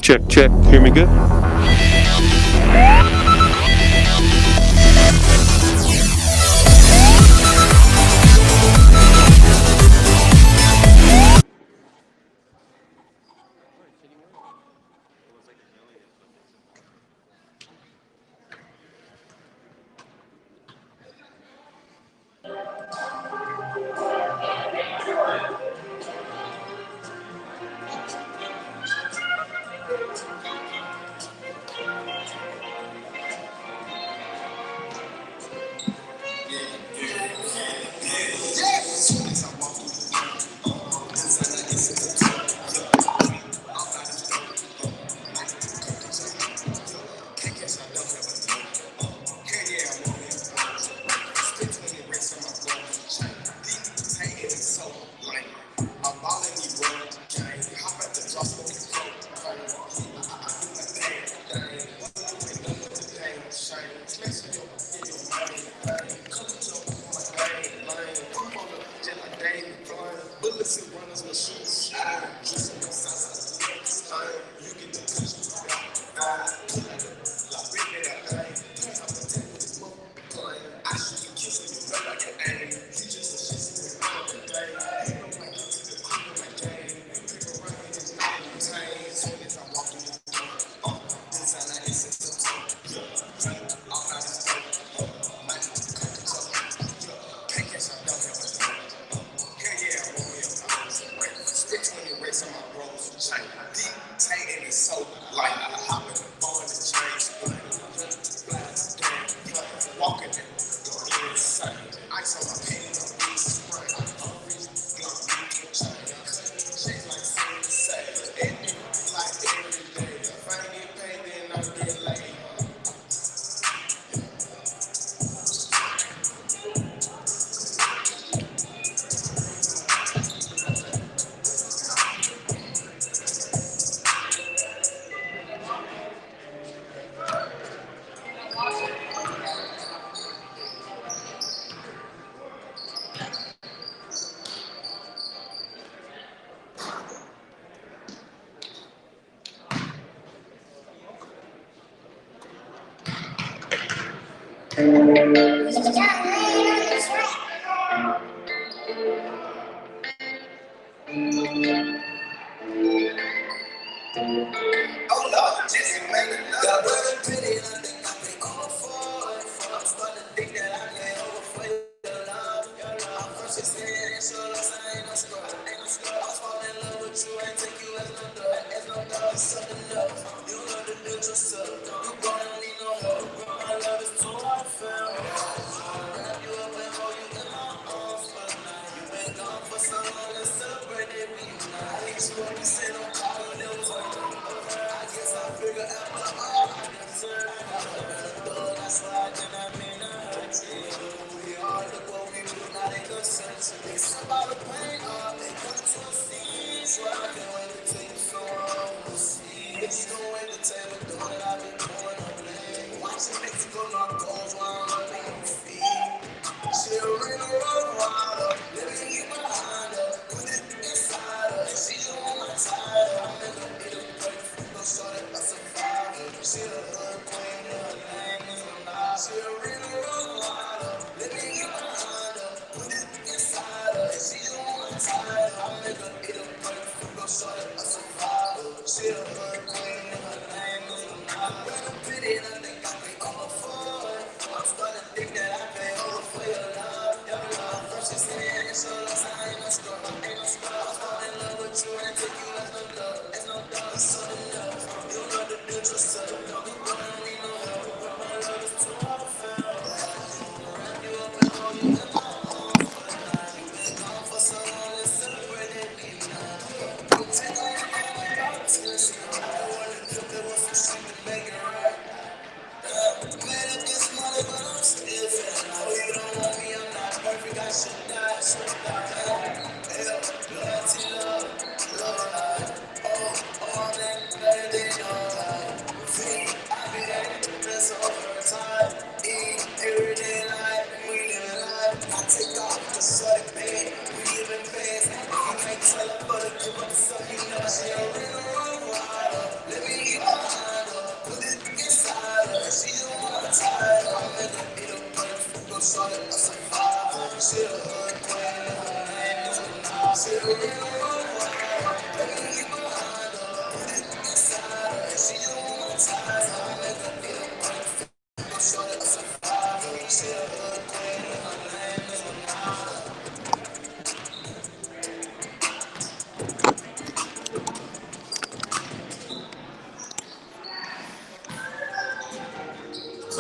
Check, check. Hear me good?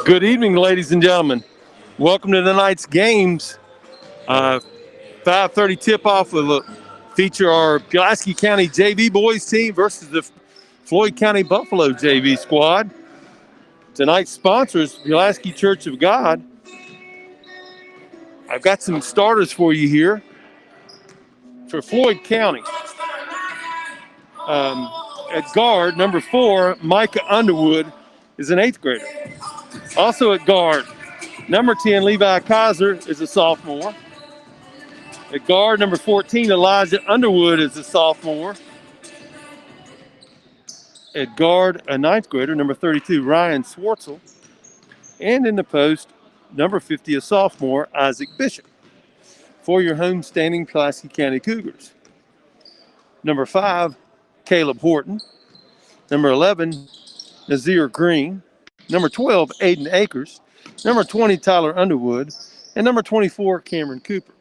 Good evening, ladies and gentlemen. Welcome to tonight's games. 5:30 tip-off will feature our Pulaski County JV boys team versus the Floyd County Buffalo JV squad. Tonight's sponsors, Pulaski Church of God. I've got some starters for you here for Floyd County. At guard, number 4, Micah Underwood is an 8th grader. Also at guard, number 10, Levi Kaiser is a sophomore. At guard, number 14, Elijah Underwood is a sophomore. At guard, a 9th grader, number 32, Ryan Swartzel. And in the post, number 50, a sophomore, Isaac Bishop. For your homestanding Pulaski County Cougars. Number 5, Caleb Horton. Number 11, Nazir Green. Number 12, Aiden Akers. Number 20, Tyler Underwood. And number 24, Cameron Cooper.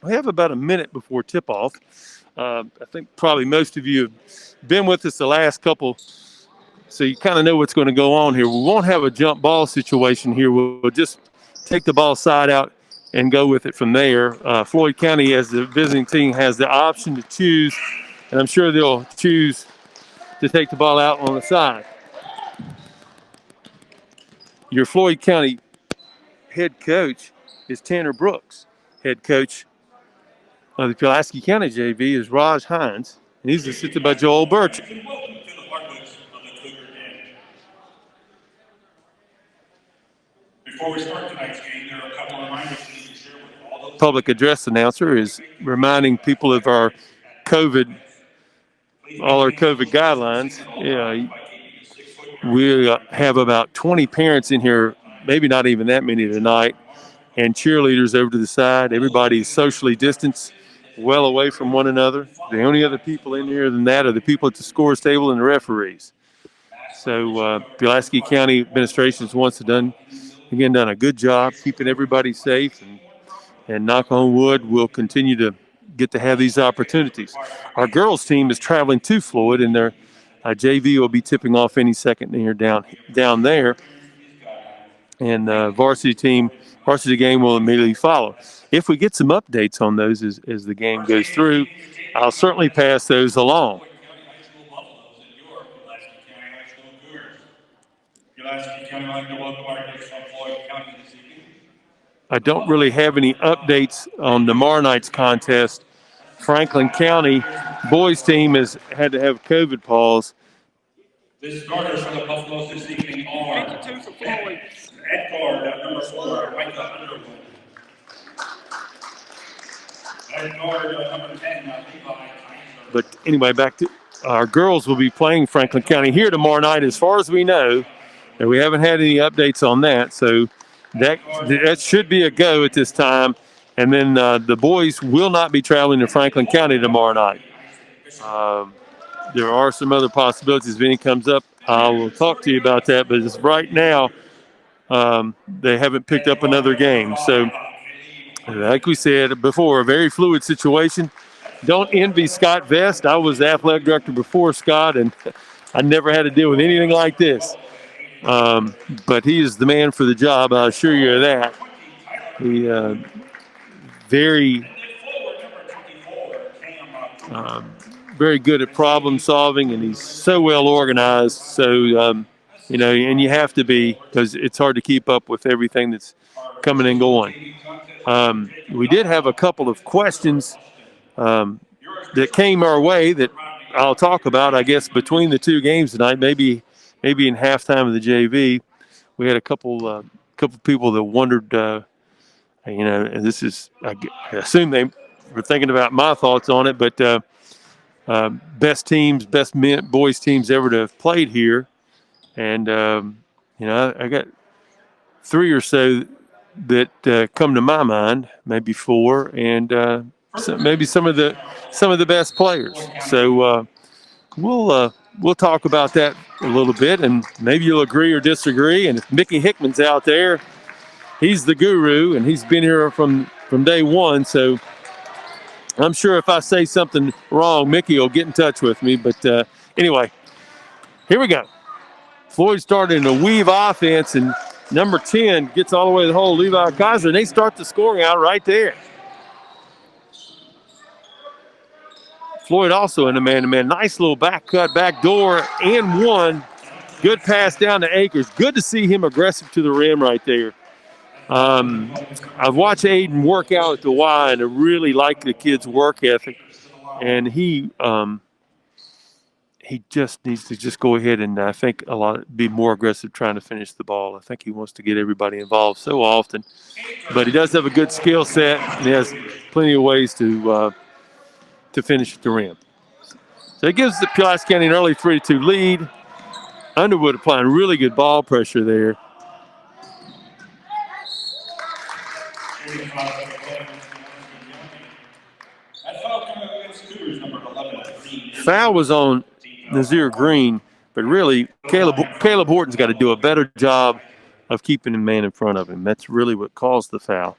We have about a minute before tip-off. I think probably most of you have been with us the last couple, so you kind of know what's going to go on here. We won't have a jump ball situation here. We'll just take the ball side out and go with it from there. Floyd County, as the visiting team, has the option to choose, and I'm sure they'll choose to take the ball out on the side. Your Floyd County head coach is Tanner Brooks. Head coach of the Pulaski County JV is Raj Hines, and he's assisted by Joel Birch. Before we start tonight's game, there are a couple of reminders we need to share with all those. Public address announcer is reminding people of all our COVID guidelines. Yeah, we have about 20 parents in here, maybe not even that many tonight, and cheerleaders over to the side. Everybody is socially distanced, well away from one another. The only other people in here than that are the people at the scores table and the referees. So Pulaski County administration has once done a good job keeping everybody safe, and knock on wood, we'll continue to get to have these opportunities. Our girls team is traveling to Floyd, and their JV will be tipping off any second here down there, and varsity game will immediately follow. If we get some updates on those as the game goes through, I'll certainly pass those along. I don't really have any updates on tomorrow night's contest. Franklin County boys team has had to have COVID pause. The starters for the Buffaloes this evening are at guard, number 4, Micah Underwood. At guard, number 10, Levi Kaiser. But anyway, back to our girls will be playing Franklin County here tomorrow night, as far as we know. And we haven't had any updates on that, so that should be a go at this time. And then the boys will not be traveling to Franklin County tomorrow night. There are some other possibilities. If any comes up, I will talk to you about that. But just right now, they haven't picked up another game. So, like we said before, a very fluid situation. Don't envy Scott Vest. I was the athletic director before Scott, and I never had to deal with anything like this. But he is the man for the job, I assure you of that. He very very good at problem solving, and he's so well organized. So, you know, and you have to be, because it's hard to keep up with everything that's coming and going. We did have a couple of questions that came our way that I'll talk about, I guess, between the two games tonight. Maybe in halftime of the JV, we had a couple people that wondered, you know, and this is, I assume they were thinking about my thoughts on it, but best boys teams ever to have played here. And, you know, I got 3 or so that come to my mind, maybe 4, and maybe some of the best players. So we'll talk about that a little bit, and maybe you'll agree or disagree. And if Mickey Hickman's out there, he's the guru, and he's been here from day one. So I'm sure if I say something wrong, Mickey will get in touch with me. But anyway, here we go. Floyd started in a weave offense, and number 10 gets all the way to the hole, Levi Kaiser, and they start the scoring out right there. Floyd also in a man-to-man. Nice little back cut, back door, and one. Good pass down to Akers. Good to see him aggressive to the rim right there. I've watched Aiden work out at the Y, and I really like the kid's work ethic. And he just needs to just go ahead and I think be more aggressive trying to finish the ball. I think he wants to get everybody involved so often. But he does have a good skill set, and he has plenty of ways to finish at the rim. So it gives the Pulaski County an early 3-2 lead. Underwood applying really good ball pressure there. Foul was on Nazir Green, but really Caleb Horton's got to do a better job of keeping the man in front of him. That's really what caused the foul.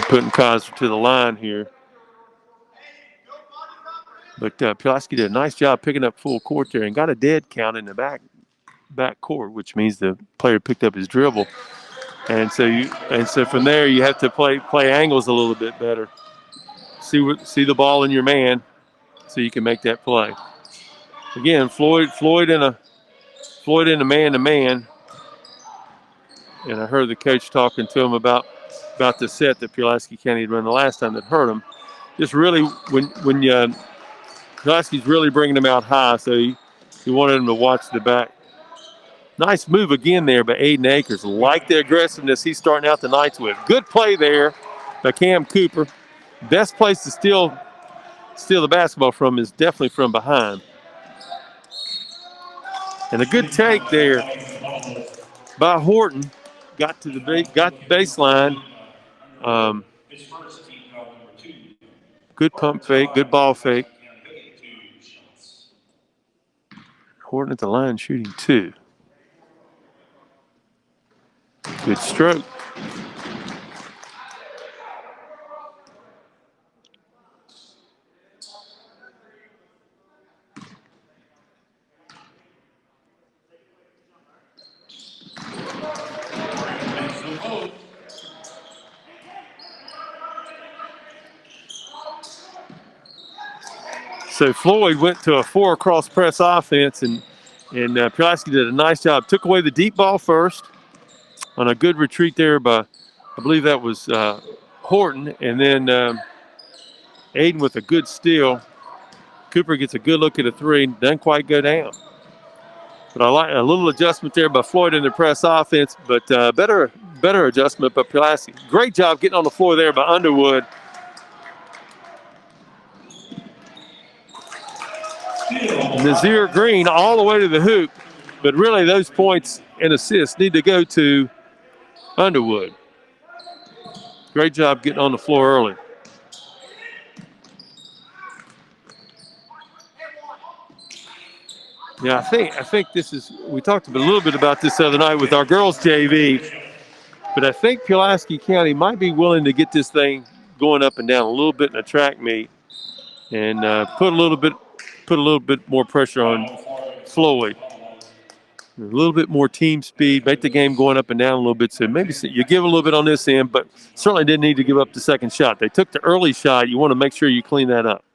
Putting Kaiser to the line here. But Pulaski did a nice job picking up full court there and got a dead count in the back court, which means the player picked up his dribble. And so from there you have to play angles a little bit better. See the ball in your man so you can make that play. Again, Floyd in a man-to-man. And I heard the coach talking to him about the set that Pulaski County had run the last time that hurt him. Just really when Pulaski's really bringing him out high, so he wanted him to watch the back. Nice move again there by Aiden Akers. Like the aggressiveness he's starting out the nights with. Good play there by Cam Cooper. Best place to steal the basketball from is definitely from behind. And a good take there by Horton. Got the baseline. Good pump fake, good ball fake. Horton at the line shooting 2. Good stroke. So Floyd went to a 4 across press offense, and Pulaski did a nice job. Took away the deep ball first on a good retreat there by, I believe that was Horton, and then Aiden with a good steal. Cooper gets a good look at a 3, doesn't quite go down. But I like a little adjustment there by Floyd in the press offense, but better adjustment by Pulaski. Great job getting on the floor there by Underwood. Nazir Green all the way to the hoop, but really those points and assists need to go to Underwood. Great job getting on the floor early. Yeah, I think this is, we talked a little bit about this the other night with our girls JV, but I think Pulaski County might be willing to get this thing going up and down a little bit in a track meet and put a little bit more pressure on Floyd. A little bit more team speed, make the game going up and down a little bit. So maybe you give a little bit on this end, but certainly didn't need to give up the second shot. They took the early shot. You want to make sure you clean that up.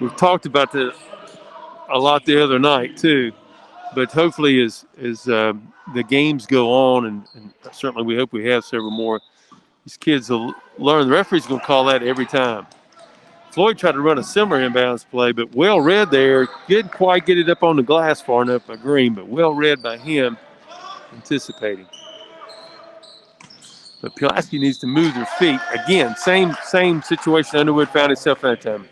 We've talked about this a lot the other night too, but hopefully as the games go on, and certainly we hope we have several more, these kids will learn. The referee's going to call that every time. Floyd tried to run a similar inbounds play, but well read there. Didn't quite get it up on the glass far enough by Green, but well read by him, anticipating. But Pulaski needs to move their feet. Again, same situation Underwood found himself that time.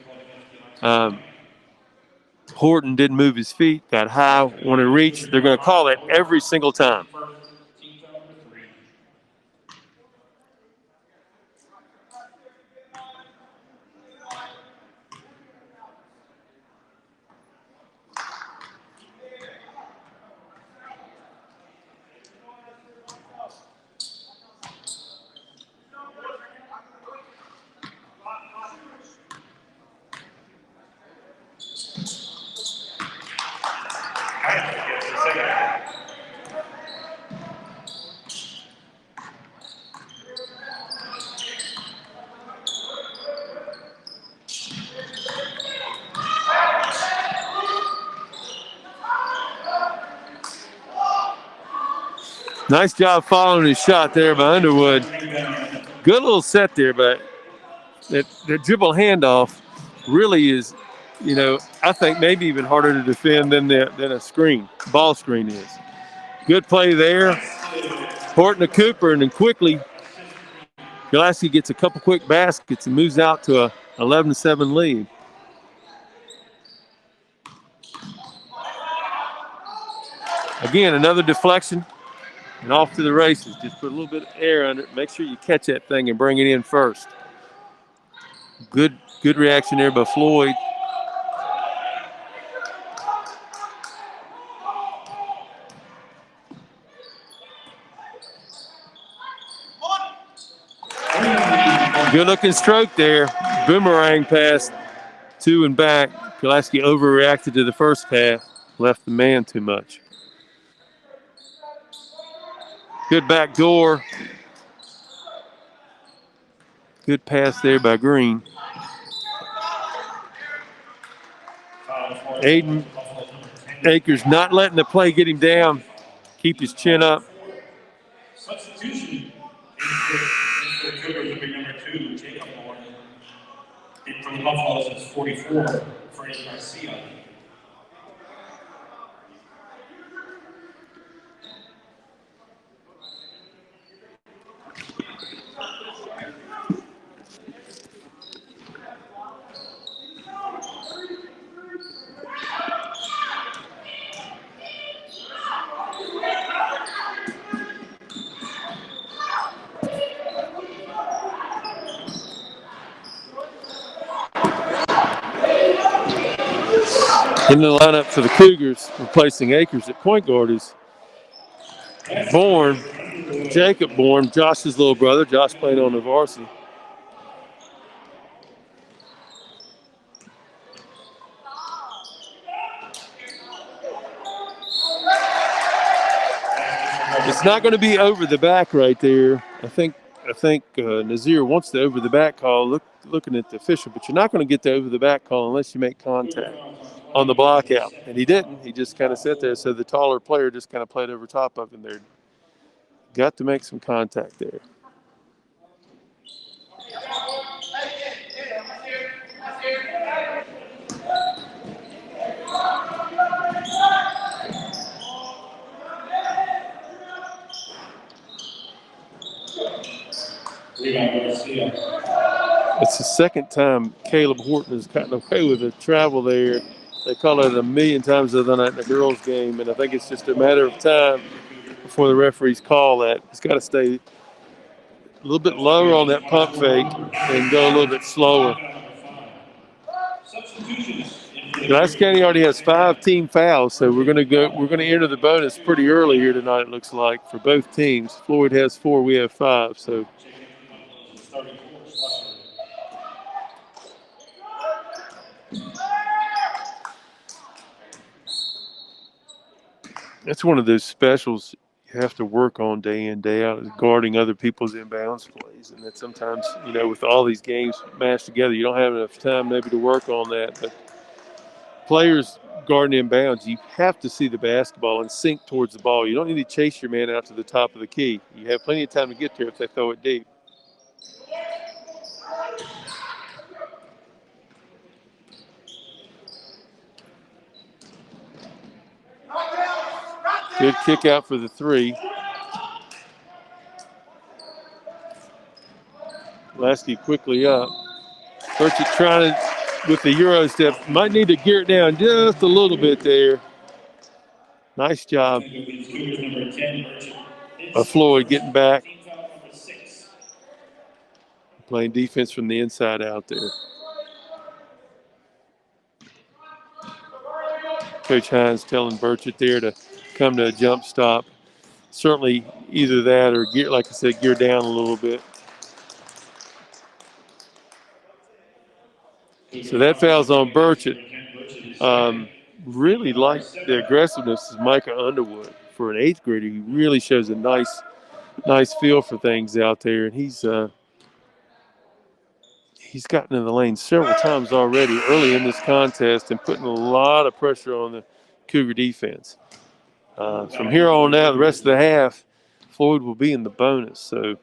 Horton didn't move his feet, got high, wanted to reach. They're going to call it every single time. Nice job following his shot there by Underwood. Good little set there, but that dribble handoff really is, I think maybe even harder to defend than a screen, ball screen is. Good play there. Horton to Cooper, and then quickly, Pulaski gets a couple quick baskets and moves out to a 11-7 lead. Again, another deflection. And off to the races. Just put a little bit of air under it. Make sure you catch that thing and bring it in first. Good reaction there by Floyd. Good looking stroke there. Boomerang pass to and back. Pulaski overreacted to the first pass. Left the man too much. Good back door. Good pass there by Green. Aiden Akers not letting the play get him down. Keep his chin up. Substitution for the Cougars will be number 2, Jacob Moore. And for the Buffaloes, it's 44, Freddie Garcia. In the lineup for the Cougars, replacing Akers at point guard is Jacob Bourne, Josh's little brother. Josh playing on the varsity. It's not going to be over the back right there. I think Nazir wants the over the back call. Looking at the official, but you're not going to get the over the back call unless you make contact on the block out. And he didn't. He just kind of sat there. So the taller player just kind of played over top of him there. Got to make some contact there. Rebound Garcia. It's the second time Caleb Horton has gotten away with the travel there. They call it a million times other night in the girls' game, and I think it's just a matter of time before the referees call that. He's got to stay a little bit lower on that pump fake and go a little bit slower. Pulaski County already has 5 team fouls, so we're going to enter the bonus pretty early here tonight. It looks like for both teams. Floyd has 4, we have 5. So. That's one of those specials you have to work on day in, day out, is guarding other people's inbounds plays. And that sometimes, with all these games mashed together, you don't have enough time maybe to work on that. But players guarding inbounds, you have to see the basketball and sink towards the ball. You don't need to chase your man out to the top of the key. You have plenty of time to get there if they throw it deep. Good kick out for the 3. Pulaski quickly up. Burchett trying to, with the Euro step, might need to gear it down just a little bit there. Nice job of Floyd getting back. Playing defense from the inside out there. Coach Hines telling Burchett there to come to a jump stop. Certainly either that or, gear, like I said, gear down a little bit. So that foul's on Burchett. Really like the aggressiveness of Micah Underwood. For an 8th grader, he really shows a nice feel for things out there. And he's gotten in the lane several times already early in this contest and putting a lot of pressure on the Cougar defense. From here on out, the rest of the half, Floyd will be in the bonus. So,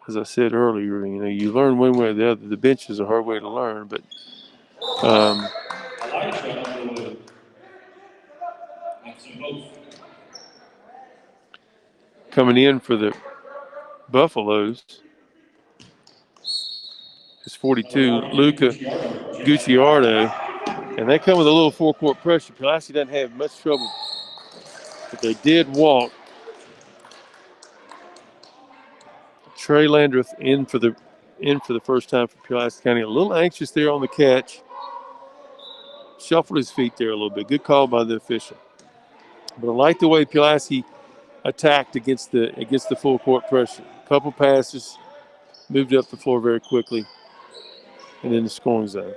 as I said earlier, you learn one way or the other. The bench is a hard way to learn, but coming in for the Buffaloes is 42, Luca Gucciardo, and they come with a little four-court pressure. Pulaski doesn't have much trouble, but they did walk Trey Landreth in for the first time for Pulaski County. A little anxious there on the catch. Shuffled his feet there a little bit. Good call by the official. But I like the way Pulaski attacked against the full court pressure. A couple passes, moved up the floor very quickly, and in the scoring zone.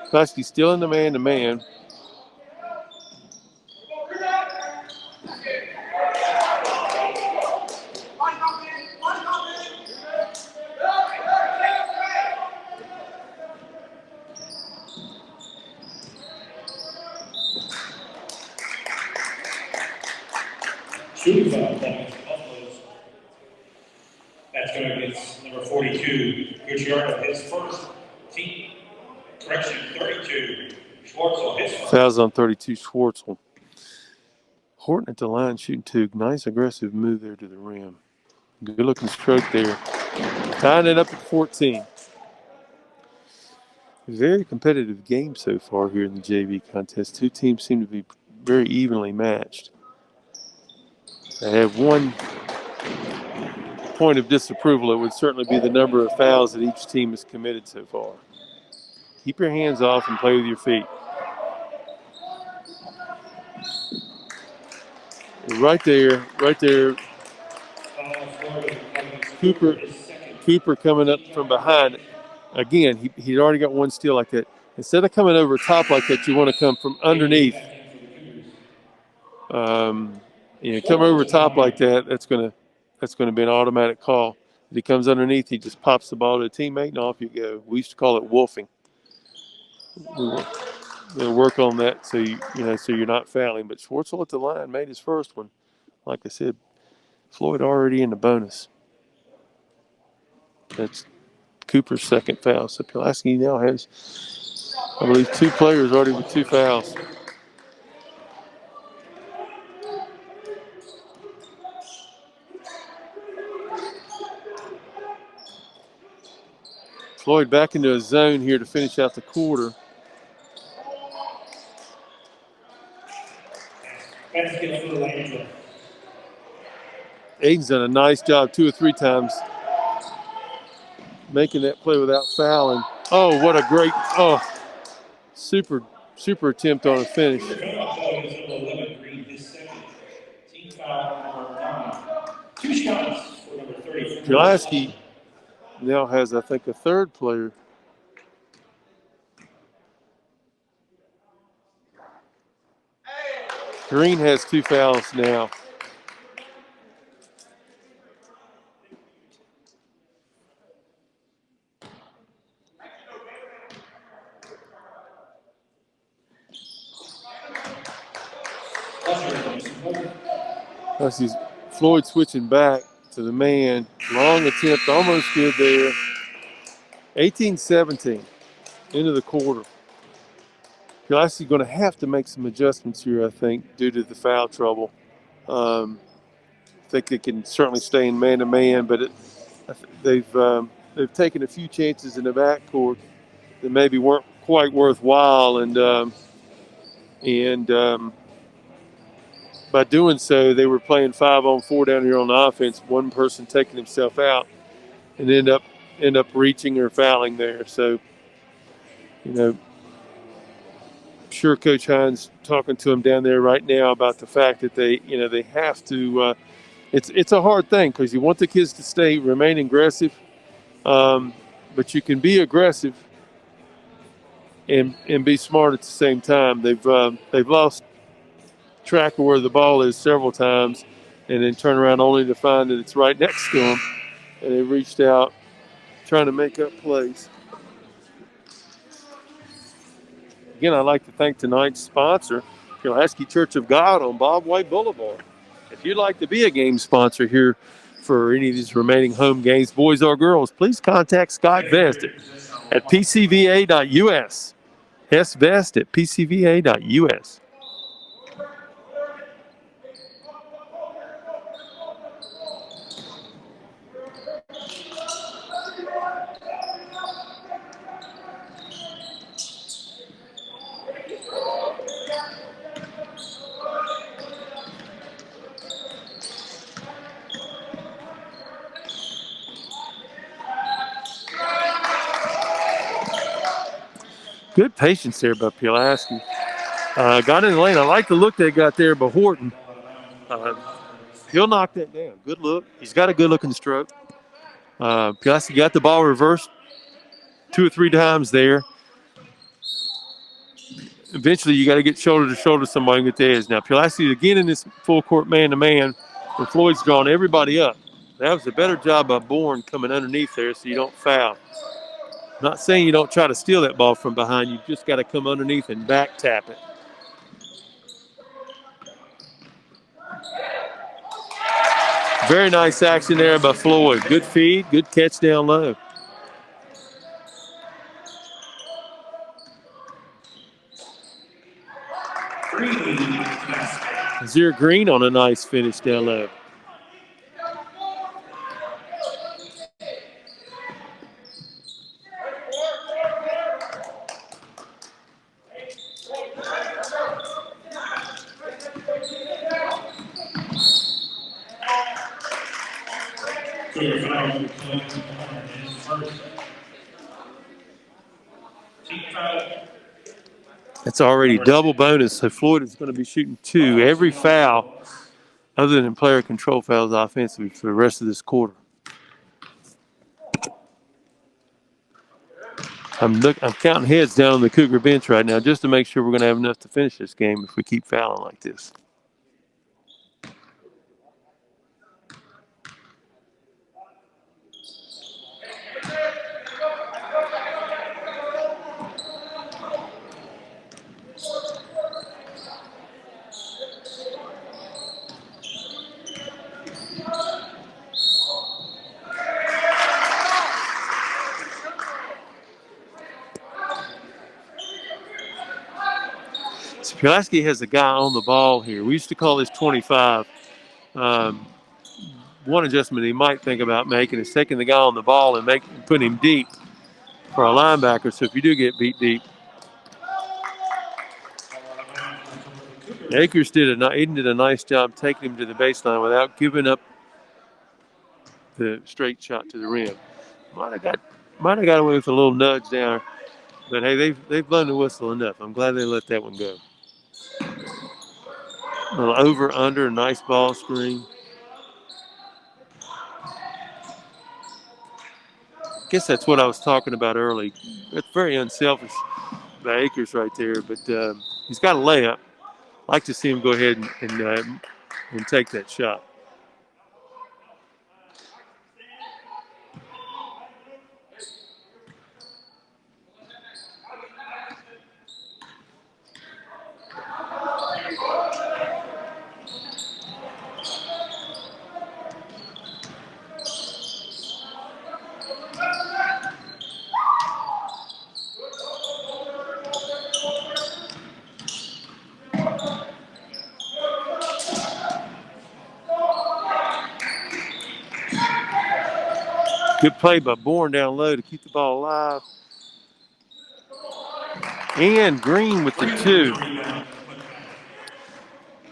Pulaski still in the man-to-man. Shooting foul, Buffaloes. That's going against number 42, Gucciardo, his first team. Correction, 32, Schwartzel, his first. Fouls on 32, Schwartzel. Horton at the line shooting 2. Nice aggressive move there to the rim. Good looking stroke there. Tying it up at 14. Very competitive game so far here in the JV contest. 2 teams seem to be very evenly matched. I have one point of disapproval. It would certainly be the number of fouls that each team has committed so far. Keep your hands off and play with your feet. Right there. Cooper coming up from behind. Again, he'd already got one steal like that. Instead of coming over top like that, you want to come from underneath. Come over top like that, that's going to be an automatic call. If he comes underneath, he just pops the ball to a teammate, and off you go. We used to call it wolfing. We'll work on that so you're not fouling. But Schwartzel at the line made his first one. Like I said, Floyd already in the bonus. That's Cooper's second foul. So Pulaski now has, I believe, 2 players already with 2 fouls. Floyd back into his zone here to finish out the quarter. Aiden's done a nice job 2 or 3 times making that play without fouling. Oh, what a great, super attempt on a finish. Pulaski now has, I think, a third player. Green has 2 fouls now. I see Floyd switching back to the man. Long attempt, almost good there. 18-17 into the quarter. Pulaski's going to have to make some adjustments here, I think, due to the foul trouble. I think they can certainly stay in man-to-man, but they've taken a few chances in the backcourt that maybe weren't quite worthwhile, and by doing so, they were playing 5-on-4 down here on the offense. One person taking himself out, and end up reaching or fouling there. So, sure, Coach Hines talking to him down there right now about the fact that they have to. It's a hard thing because you want the kids to remain aggressive, but you can be aggressive and be smart at the same time. They've lost track of where the ball is several times, and then turn around only to find that it's right next to them, and they reached out trying to make up plays. Again, I'd like to thank tonight's sponsor, Pulaski Church of God on Bob White Boulevard. If you'd like to be a game sponsor here for any of these remaining home games, boys or girls, please contact Scott Vest at pcva.us. Vest at pcva.us. Good patience there by Pulaski. Got in the lane. I like the look they got there by Horton. He'll knock that down. Good look. He's got a good-looking stroke. Pulaski got the ball reversed 2 or 3 times there. Eventually, you got to get shoulder to shoulder somebody and get the edge. Now, Pulaski again in this full-court man-to-man, and Floyd's drawn everybody up. That was a better job by Bourne coming underneath there so you don't foul. Not saying you don't try to steal that ball from behind. You just got to come underneath and back tap it. Very nice action there by Floyd. Good feed, good catch down low. Zero Green on a nice finish down low. It's already double bonus, so Floyd is going to be shooting 2 every foul other than player control fouls offensively for the rest of this quarter. I'm counting heads down on the Cougar bench right now just to make sure we're going to have enough to finish this game if we keep fouling like this. Pulaski has a guy on the ball here. We used to call this 25. One adjustment he might think about making is taking the guy on the ball and putting him deep for a linebacker. So if you do get beat deep, Akers did a nice job taking him to the baseline without giving up the straight shot to the rim. Might have got away with a little nudge down, but hey, they've blown the whistle enough. I'm glad they let that one go. A little over under, nice ball screen. Guess that's what I was talking about early. It's very unselfish by Akers right there, but he's got a layup. Like to see him go ahead and take that shot. Good play by Bourne down low to keep the ball alive. And Green with the 2.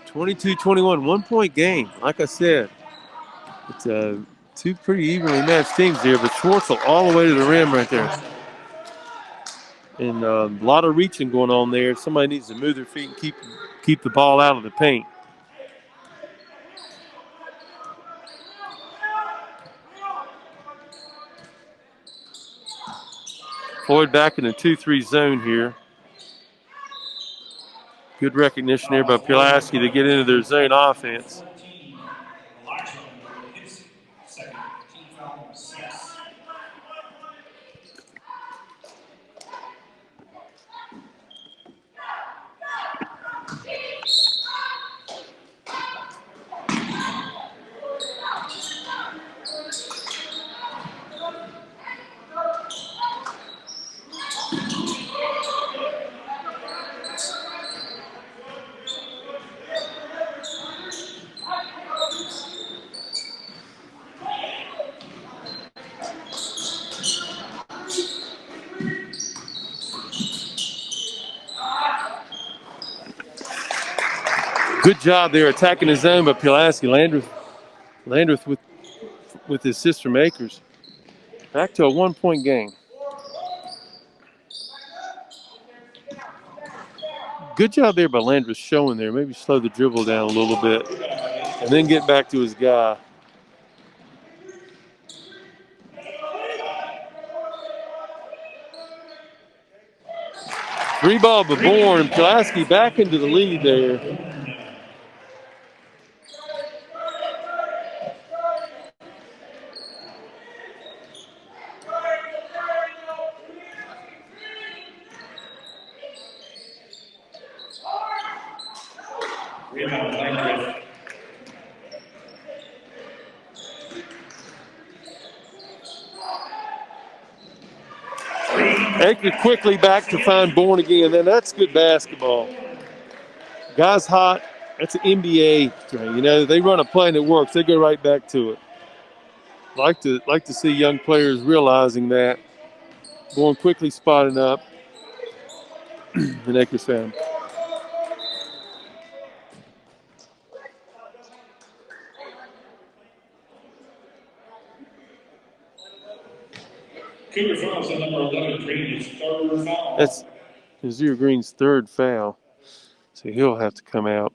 22-21, 1-point game. Like I said, it's two pretty evenly matched teams here, but Schwartzel all the way to the rim right there. And a lot of reaching going on there. Somebody needs to move their feet and keep the ball out of the paint. Floyd back in the 2-3 zone here. Good recognition there by Pulaski to get into their zone offense. Good job there attacking the zone by Pulaski. Landreth with his assist from Akers. Back to a 1-point game. Good job there by Landreth showing there. Maybe slow the dribble down a little bit and then get back to his guy. Three ball by Bourne. Pulaski back into the lead there. Akers quickly back to find Bourne again. And that's good basketball. Guy's hot. That's an NBA thing. You know, they run a play and it works. They go right back to it. Like to see young players realizing that. Bourne quickly spotting up. And Akers found him. Cougar fouls on number 11, Green's third foul. That's Nazir Green's third foul. So he'll have to come out.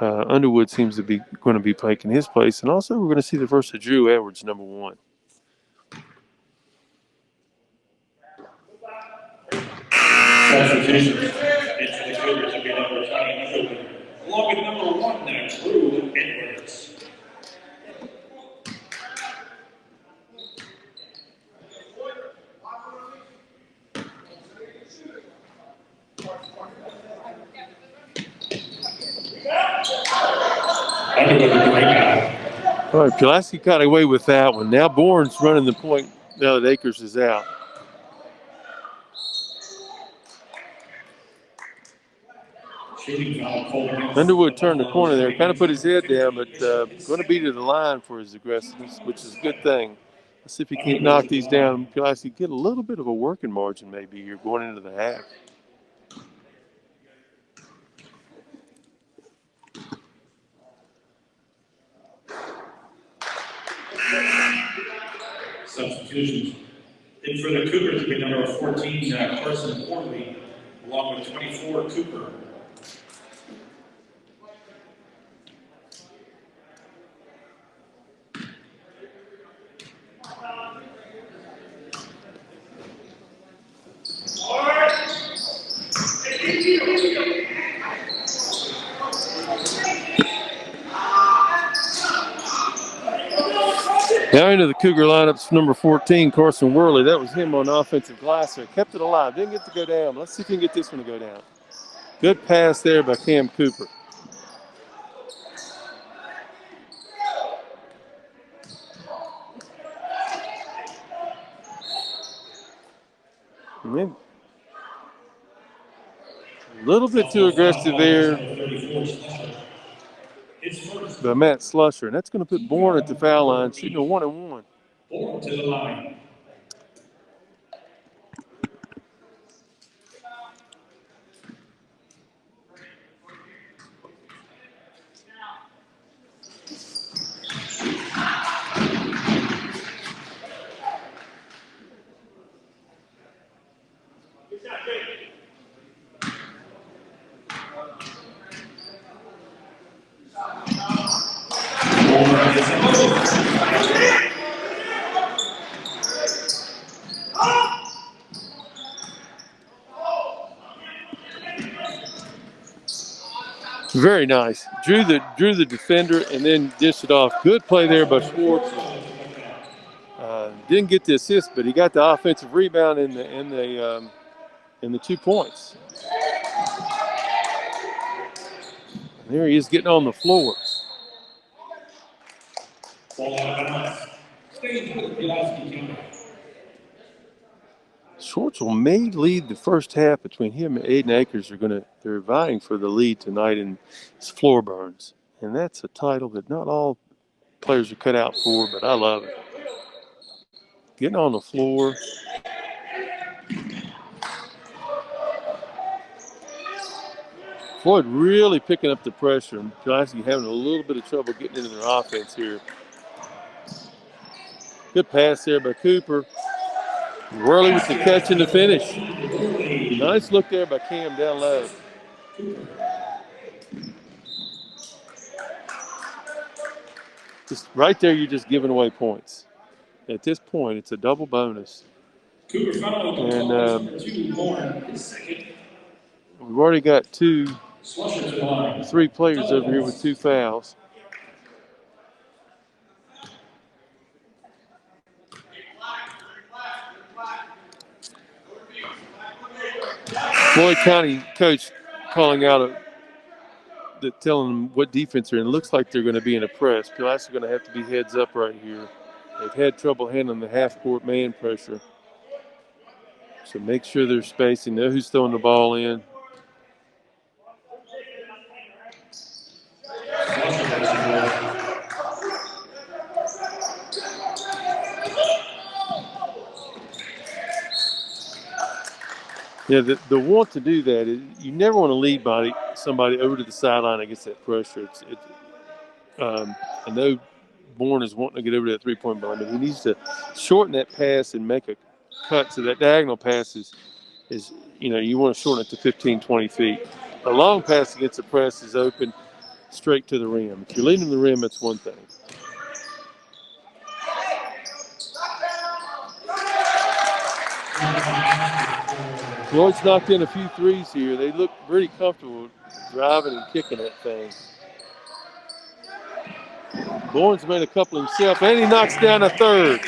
Underwood seems to be going to be taking his place. And also we're going to see the first of Drew Edwards, number 1. Substitution into the Cougars will be number 20, Underwood. Along with number 1 now, Drew Edwards. All right, Pulaski got away with that one. Now Bourne's running the point now that Akers is out. Underwood turned the corner there, kind of put his head down, but going to be to the line for his aggressiveness, which is a good thing. Let's see if he can't knock these down. Pulaski get a little bit of a working margin maybe here going into the half. Substitutions. In for the Cougars will be number 14, Carson Orley, along with 24, Cooper. Now into the Cougar lineups, number 14, Carson Worley. That was him on offensive glass there. Kept it alive. Didn't get to go down. Let's see if he can get this one to go down. Good pass there by Cam Cooper. And then a little bit too aggressive there by Matt Slusher. And that's going to put Bourne at the foul line, shooting a 1-and-1. Bourne to the line. Very nice. Drew the defender and then dished it off. Good play there by Schwartz. Didn't get the assist, but he got the offensive rebound in the 2 points. And there he is getting on the floor. Schwartz may lead the first half. Between him and Aiden Akers they're vying for the lead tonight in floor burns. And that's a title that not all players are cut out for, but I love it. Getting on the floor. Floyd really picking up the pressure, and Pulaski having a little bit of trouble getting into their offense here. Good pass there by Cooper. Worley with the catch and the finish. Nice look there by Cam down low. Just right there, you're just giving away points. At this point, it's a double bonus. And we've already got 3 players over here with 2 fouls. Floyd County coach calling out telling them what defense they're in. It looks like they're going to be in a press. Pulaski's going to have to be heads up right here. They've had trouble handling the half-court man pressure. So make sure they're spacing. Know who's throwing the ball in. Yeah, the want to do that is you never want to lead somebody over to the sideline against that pressure. I know Bourne is wanting to get over to that three-point line, but he needs to shorten that pass and make a cut so that diagonal pass is you want to shorten it to 15, 20 feet. A long pass against the press is open straight to the rim. If you're leading the rim, it's one thing. Floyd's knocked in a few threes here. They look pretty comfortable driving and kicking that thing. Bourne's made a couple himself, and he knocks down a third.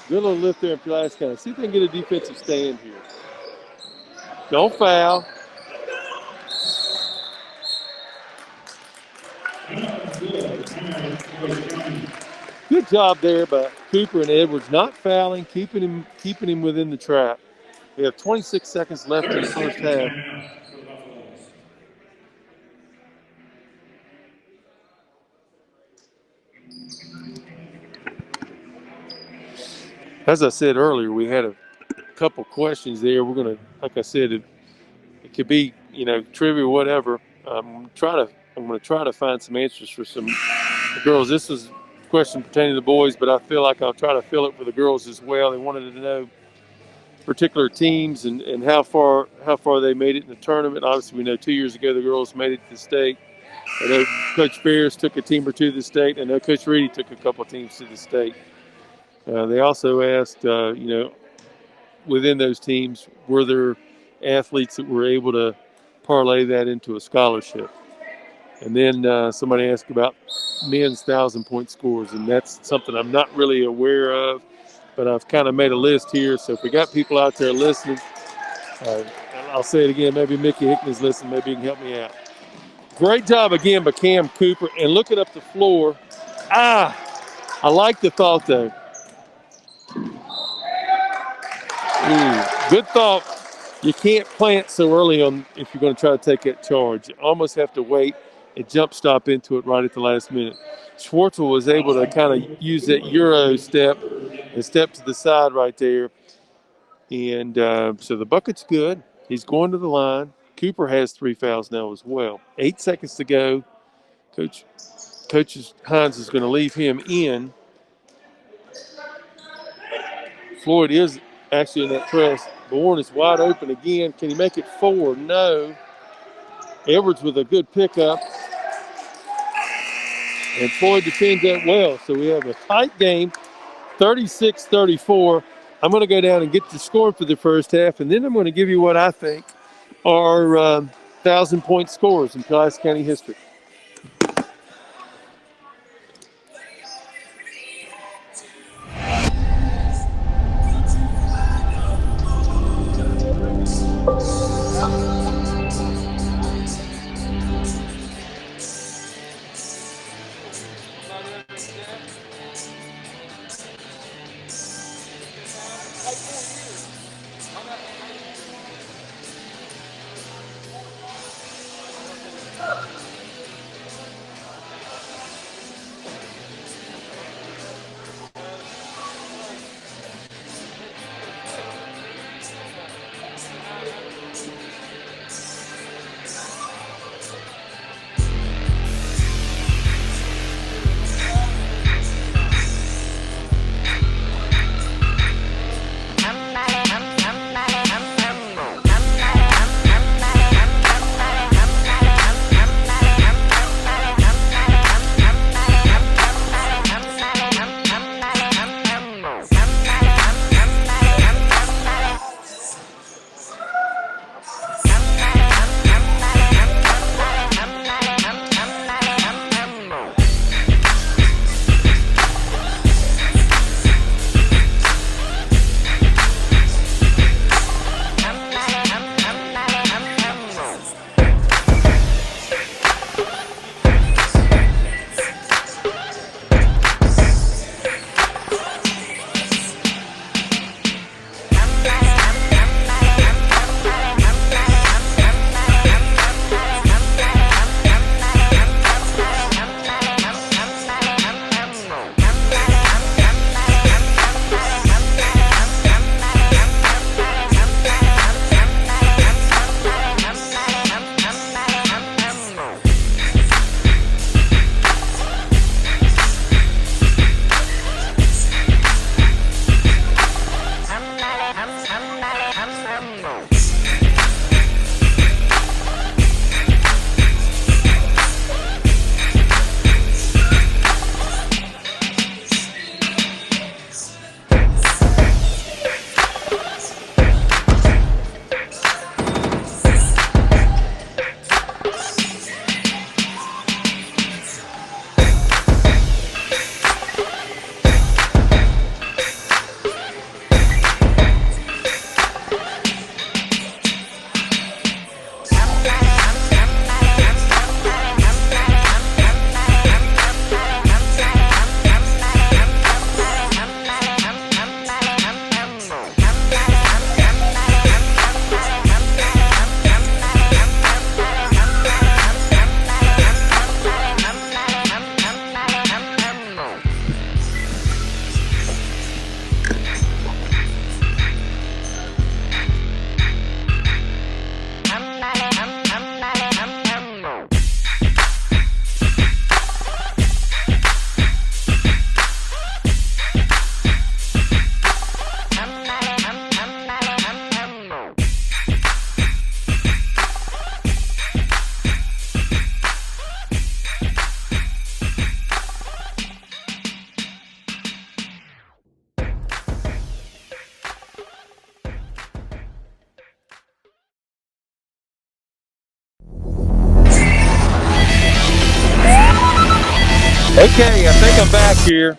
Good little lift there in Pulaski. See if they can get a defensive stand here. Don't foul. Good job there by Cooper and Edwards, not fouling, keeping him within the trap. We have 26 seconds left in the first half. As I said earlier, we had a couple questions there. We're gonna, like I said, it could be, trivia, whatever. I'm gonna try to find some answers for some girls. This was a question pertaining to the boys, but I feel like I'll try to fill it for the girls as well. They wanted to know particular teams and how far they made it in the tournament. Obviously, we know 2 years ago the girls made it to the state. I know Coach Beers took a team or two to the state. I know Coach Reedy took a couple of teams to the state. They also asked, within those teams, were there athletes that were able to parlay that into a scholarship? And then somebody asked about men's 1,000-point scores, and that's something I'm not really aware of, but I've kind of made a list here. So if we got people out there listening, I'll say it again. Maybe Mickey Hickman's listening. Maybe he can help me out. Great job again by Cam Cooper. And looking up the floor, I like the thought, though. Good thought. You can't plant so early on if you're going to try to take that charge. You almost have to wait and jump stop into it right at the last minute. Schwartzel was able to kind of use that Euro step and step to the side right there. And so the bucket's good. He's going to the line. Cooper has 3 fouls now as well. 8 seconds to go. Coach Hines is going to leave him in. Floyd is actually in that press. Bourne is wide open again. Can he make it 4? No. Edwards with a good pickup. And Floyd defends that well. So we have a tight game, 36-34. I'm going to go down and get the score for the first half, and then I'm going to give you what I think are 1,000-point scores in Pulaski County history. Okay, I think I'm back here.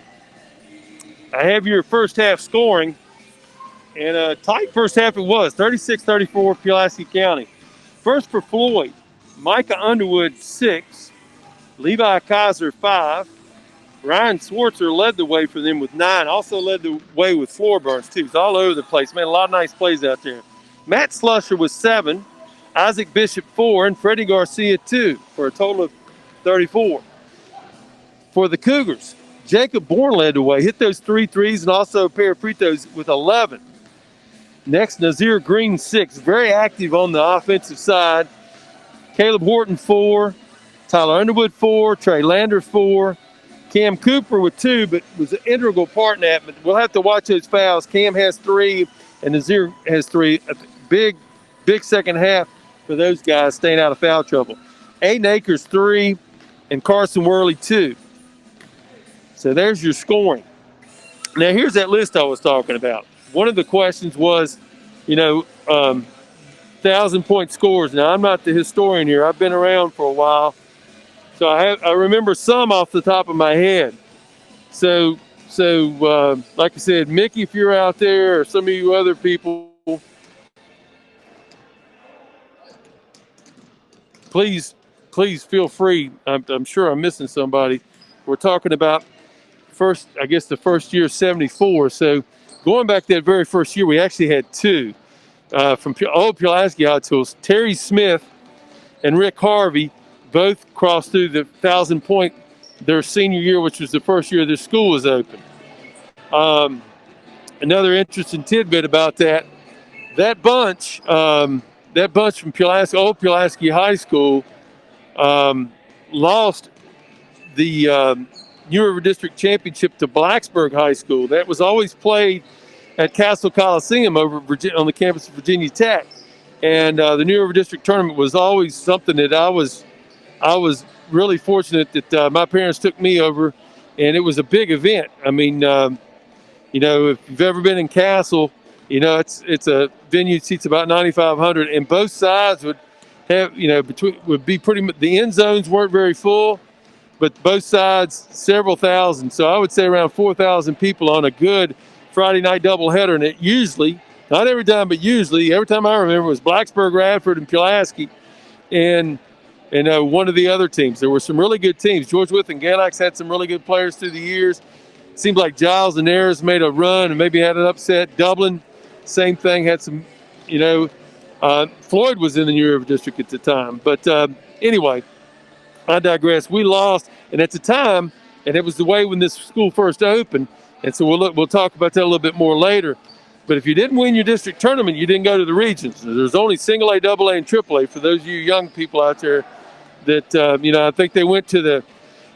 I have your first half scoring, and a tight first half it was, 36-34 Pulaski County. First for Floyd, Micah Underwood 6, Levi Kaiser 5, Ryan Swartzer led the way for them with 9, also led the way with floor burns too. It's all over the place, man, a lot of nice plays out there. Matt Slusher was 7, Isaac Bishop 4, and Freddie Garcia 2 for a total of 34. For the Cougars, Jacob Bourne led the way, hit those 3 threes and also a pair of free throws with 11. Next, Nazir Green 6, very active on the offensive side. Caleb Horton 4, Tyler Underwood 4, Trey Lander 4, Cam Cooper with 2, but was an integral part in that. But we'll have to watch those fouls. Cam has 3, and Nazir has 3. A big second half for those guys staying out of foul trouble. Aiden Akers 3, and Carson Worley 2. So there's your scoring. Now here's that list I was talking about. One of the questions was, 1,000-point scores. Now I'm not the historian here. I've been around for a while, so I remember some off the top of my head. So like I said, Mickey, if you're out there, or some of you other people, please feel free. I'm sure I'm missing somebody. We're talking about the first year, 74. So going back that very first year, we actually had 2 from old Pulaski High Schools. Terry Smith and Rick Harvey both crossed through the 1,000-point their senior year, which was the first year their school was open. Another interesting tidbit about that bunch from Pulaski, old Pulaski High School, lost the New River District Championship to Blacksburg High School. That was always played at Castle Coliseum on the campus of Virginia Tech. And the New River District Tournament was always something that I was really fortunate that my parents took me over, and it was a big event. I mean, if you've ever been in Castle, it's a venue that seats about 9,500, and both sides would have, would be pretty much, the end zones weren't very full, but both sides, several thousand. So I would say around 4,000 people on a good Friday night doubleheader. And it usually, not every time, but usually, every time I remember, was Blacksburg, Radford, and Pulaski, and one of the other teams. There were some really good teams. George Wythe and Galax had some really good players through the years. It seemed like Giles and Ayers made a run and maybe had an upset. Dublin, same thing, had some, Floyd was in the New River District at the time. But anyway, I digress. We lost, and at the time, and it was the way when this school first opened, and so we'll talk about that a little bit more later. But if you didn't win your district tournament, you didn't go to the regions. There's only single A, double A, and triple A for those of you young people out there that, I think they went to the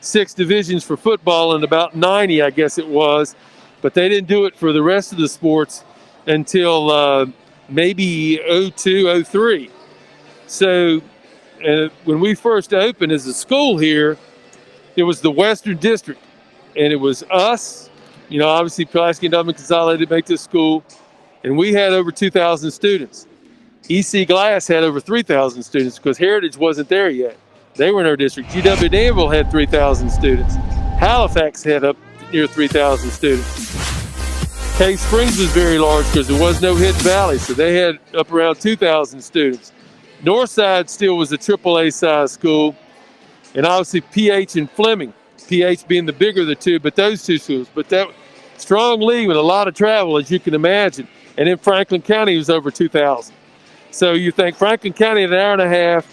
6 divisions for football in about 90, I guess it was, but they didn't do it for the rest of the sports until maybe 02, 03. So when we first opened as a school here, it was the Western District, and it was us, obviously Pulaski and Dublin consolidated to make this school, and we had over 2,000 students. EC Glass had over 3,000 students because Heritage wasn't there yet. They were in our district. GW Danville had 3,000 students. Halifax had up near 3,000 students. Cave Springs was very large because there was no Hidden Valley, so they had up around 2,000 students. Northside still was a AAA size school, and obviously PH and Fleming. PH being the bigger of the two, but those two schools. But that strong league with a lot of travel, as you can imagine. And in Franklin County was over 2,000. So you think Franklin County an hour and a half,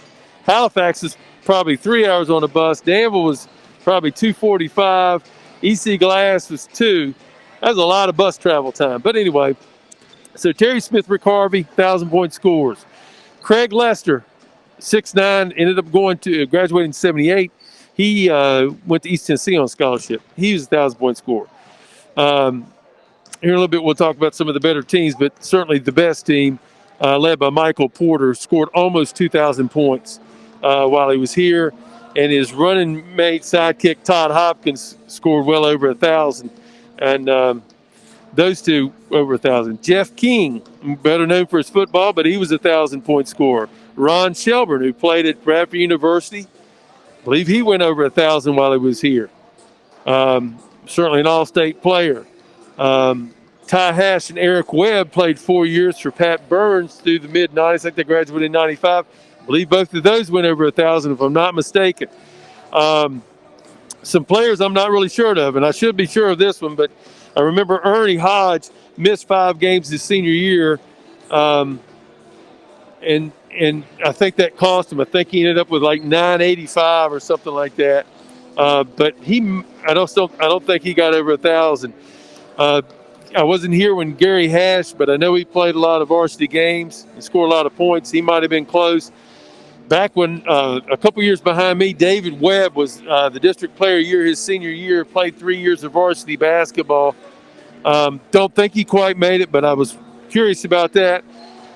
Halifax is probably 3 hours on a bus, Danville was probably 2:45, EC Glass was 2. That was a lot of bus travel time. But anyway, so Terry Smith, Rick Harvey, 1,000-point scores. Craig Lester, 6'9", ended up graduating in 78. He went to East Tennessee on scholarship. He was a 1,000-point scorer. Here in a little bit, we'll talk about some of the better teams, but certainly the best team, led by Michael Porter, scored almost 2,000 points while he was here. And his running mate, sidekick, Todd Hopkins, scored well over 1,000. And those two over 1,000. Jeff King, better known for his football, but he was a 1,000-point scorer. Ron Shelburne, who played at Bradford University, I believe he went over 1,000 while he was here. Certainly an all-state player. Ty Hash and Eric Webb played 4 years for Pat Burns through the mid-90s. I think they graduated in 95. I believe both of those went over 1,000, if I'm not mistaken. Some players I'm not really sure of, and I should be sure of this one, but I remember Ernie Hodge missed 5 games his senior year, and I think that cost him. I think he ended up with like 985 or something like that. But I don't think he got over 1,000. I wasn't here when Gary Hash, but I know he played a lot of varsity games and scored a lot of points. He might have been close. Back when a couple years behind me, David Webb was the district player of the year his senior year, played 3 years of varsity basketball. Don't think he quite made it, but I was curious about that.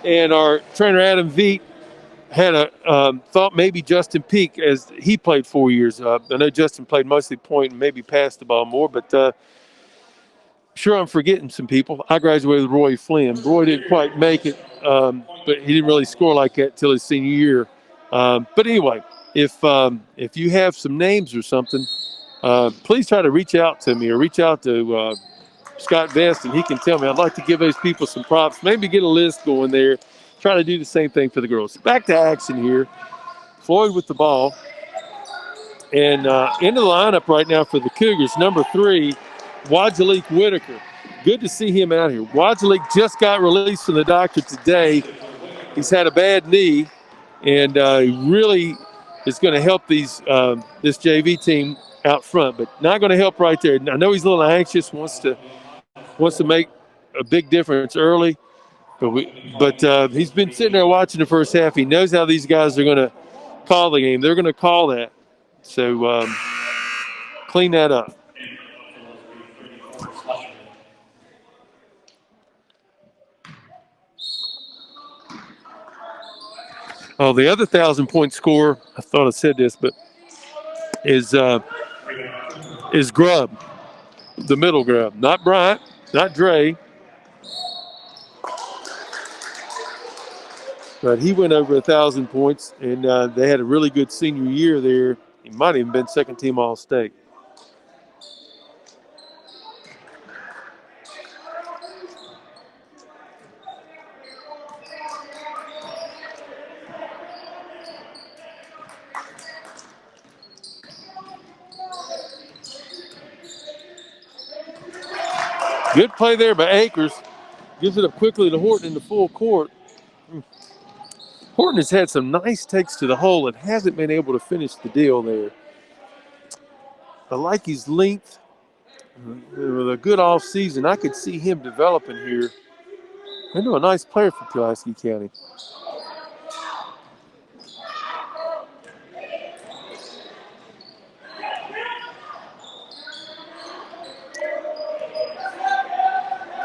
And our trainer, Adam Veet, had thought maybe Justin Peak, as he played 4 years. I know Justin played mostly point and maybe passed the ball more, but sure I'm forgetting some people. I graduated with Roy Flynn. Roy didn't quite make it, but he didn't really score like that till his senior year. But anyway, if you have some names or something, please try to reach out to me or reach out to Scott Vest, and he can tell me. I'd like to give those people some props, maybe get a list going there. Try to do the same thing for the girls. Back to action here. Floyd with the ball. And into the lineup right now for the Cougars, number 3, Wajalik Whitaker. Good to see him out here. Wajalik just got released from the doctor today. He's had a bad knee, and he really is going to help this JV team out front, but not going to help right there. I know he's a little anxious, wants to make a big difference early, but he's been sitting there watching the first half. He knows how these guys are going to call the game. They're going to call that. So clean that up. Oh, the other 1,000-point scorer, I thought I said this, but is Grubb, the middle Grubb. Not Bryant, not Dre. But he went over 1,000 points, and they had a really good senior year there. He might have even been second-team All-State. Good play there by Akers. Gives it up quickly to Horton in the full court. Horton has had some nice takes to the hole and hasn't been able to finish the deal there. I like his length. With a good off season, I could see him developing here. Into a nice player for Pulaski County.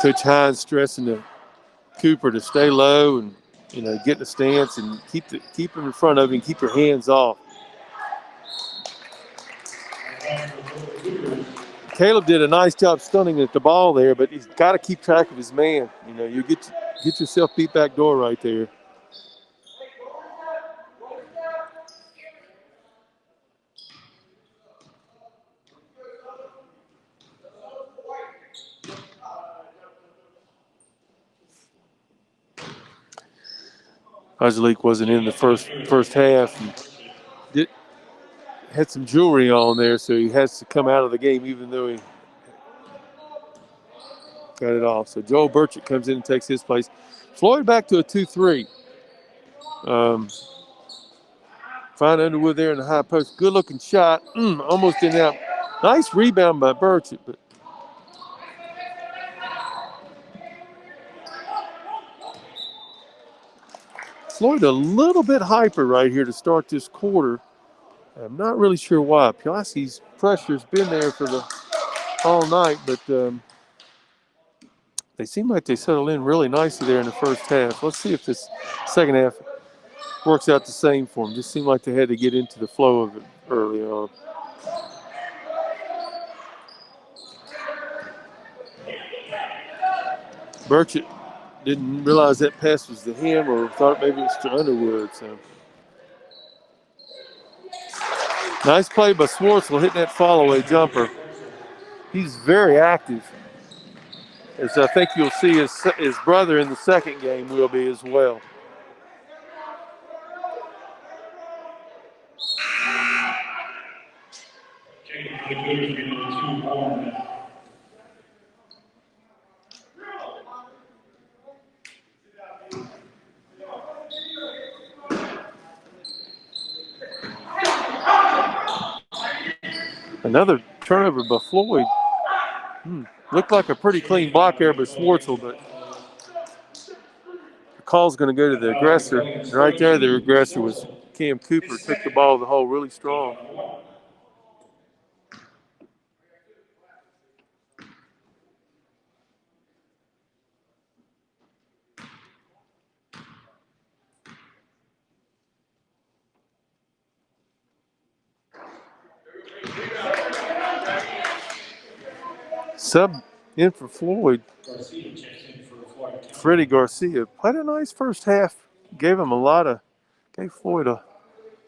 Coach Hines stressing to Cooper to stay low and get in the stance and keep him in front of him, keep your hands off. Caleb did a nice job stunning at the ball there, but he's got to keep track of his man. You get yourself beat back door right there. Wajalik wasn't in the first half. And had some jewelry on there, so he has to come out of the game even though he got it off. So Joel Burchett comes in and takes his place. Floyd back to a 2-3. Fine Underwood there in the high post. Good-looking shot. Almost in out. Nice rebound by Burchett, but Floyd a little bit hyper right here to start this quarter. I'm not really sure why. Pulaski's pressure's been there for all night, but they seem like they settled in really nicely there in the first half. Let's see if this second half works out the same for them. Just seemed like they had to get into the flow of it early on. Burchett didn't realize that pass was to him or thought maybe it was to Underwood. So nice play by Swartzel hitting that follow-away jumper. He's very active, as I think you'll see his brother in the second game will be as well. Another turnover by Floyd. Looked like a pretty clean block there by Schwartzel, but the call's going to go to the aggressor. And right there, the aggressor was Cam Cooper. Took the ball to the hole really strong. Sub in for Floyd. Freddie Garcia played a nice first half. Gave Floyd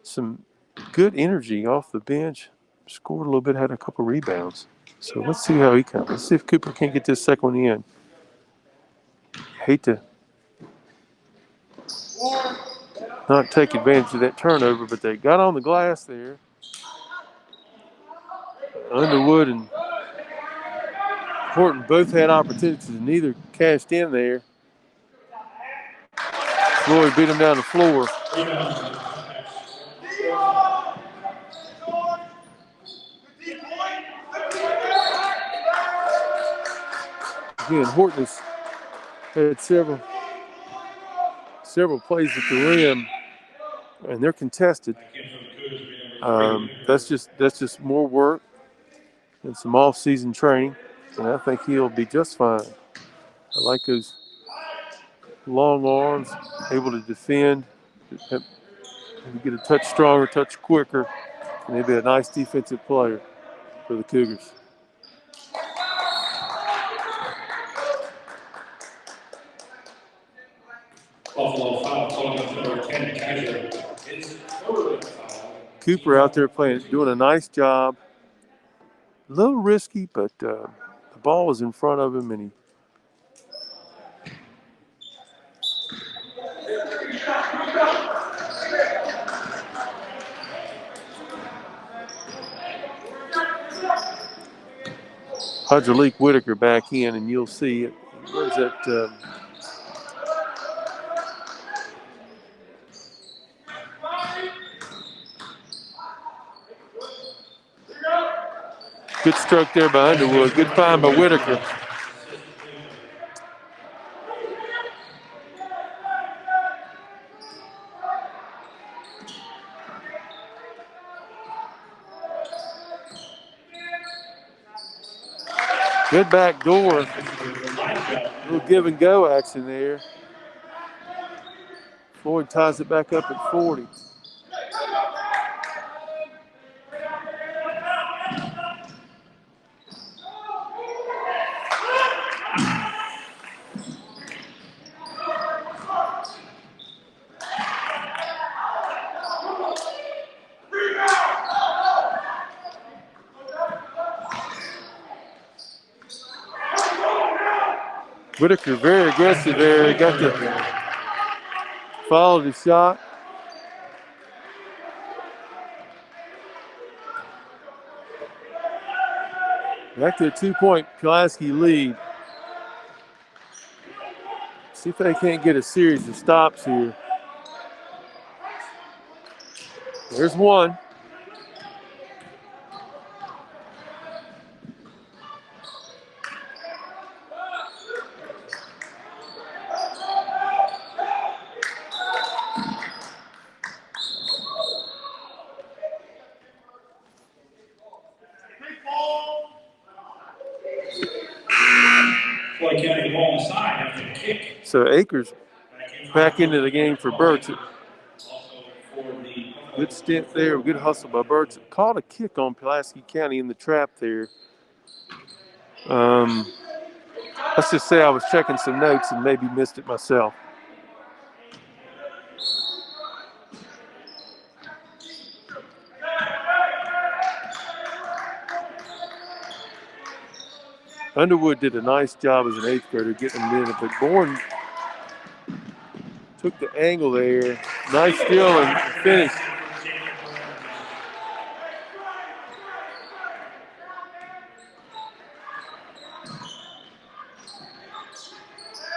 some good energy off the bench. Scored a little bit, had a couple rebounds. So let's see how he comes. Let's see if Cooper can't get this second one in. Hate to not take advantage of that turnover, but they got on the glass there. Underwood and Horton both had opportunities, and neither cashed in there. Floyd beat him down the floor. Again, Horton has had several plays at the rim, and they're contested. That's just more work and some off-season training, and I think he'll be just fine. I like those long arms, able to defend, get a touch stronger, touch quicker, and he'll be a nice defensive player for the Cougars. Cooper out there doing a nice job. A little risky, but the ball was in front of him, and he Hudralik Whitaker back in, and you'll see it. Where's that? Good stroke there by Underwood. Good find by Whitaker. Good back door. A little give and go action there. Floyd ties it back up at 40. Whitaker very aggressive there. He got to follow the shot. Back to a 2-point Pulaski lead. See if they can't get a series of stops here. There's one. So Akers back into the game for Burchett. Good stint there, good hustle by Burchett. Caught a kick on Pulaski County in the trap there. Let's just say I was checking some notes and maybe missed it myself. Underwood did a nice job as an 8th grader getting them in, but Bourne took the angle there. Nice steal and finish.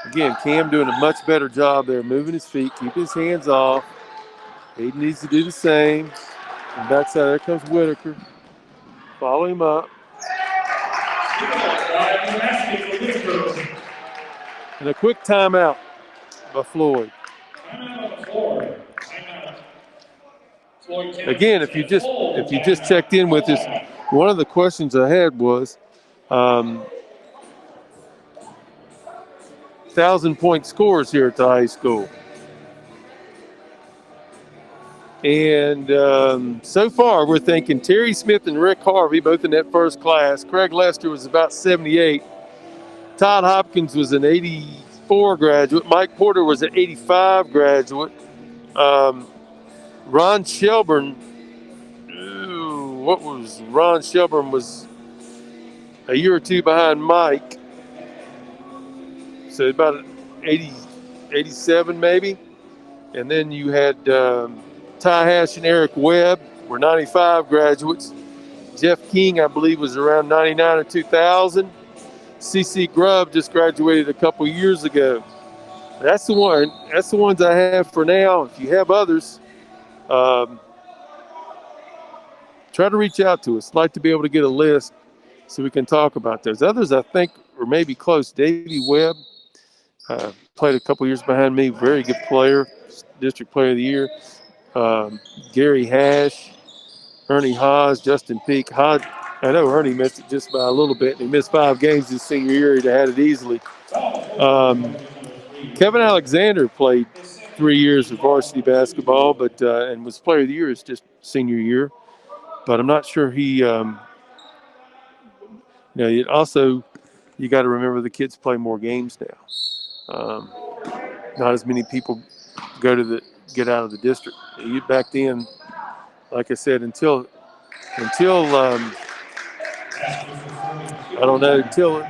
Again, Cam doing a much better job there, moving his feet, keeping his hands off. Hayden needs to do the same. And backside, there comes Whitaker. Follow him up. And a quick timeout by Floyd. Again, if you just checked in with us, one of the questions I had was 1,000-point scores here at the high school. And so far, we're thinking Terry Smith and Rick Harvey, both in that first class. Craig Lester was about 78. Todd Hopkins was an 84 graduate. Mike Porter was an 85 graduate. Ron Shelburne, Ron Shelburne was a year or two behind Mike. So about 80, 87 maybe. And then you had Ty Hash and Eric Webb were 95 graduates. Jeff King, I believe, was around 99 or 2000. C.C. Grubb just graduated a couple years ago. That's the one. That's the ones I have for now. If you have others, try to reach out to us. I'd like to be able to get a list so we can talk about those. Others, I think, are maybe close. Davey Webb played a couple years behind me. Very good player, district player of the year. Gary Hash, Ernie Haas, Justin Peak. I know Ernie missed it just by a little bit. He missed 5 games his senior year. He'd have had it easily. Kevin Alexander played 3 years of varsity basketball, but and was player of the year his just senior year. But I'm not sure he. Also, you got to remember the kids play more games now. Not as many people get out of the district. Back then, like I said, until until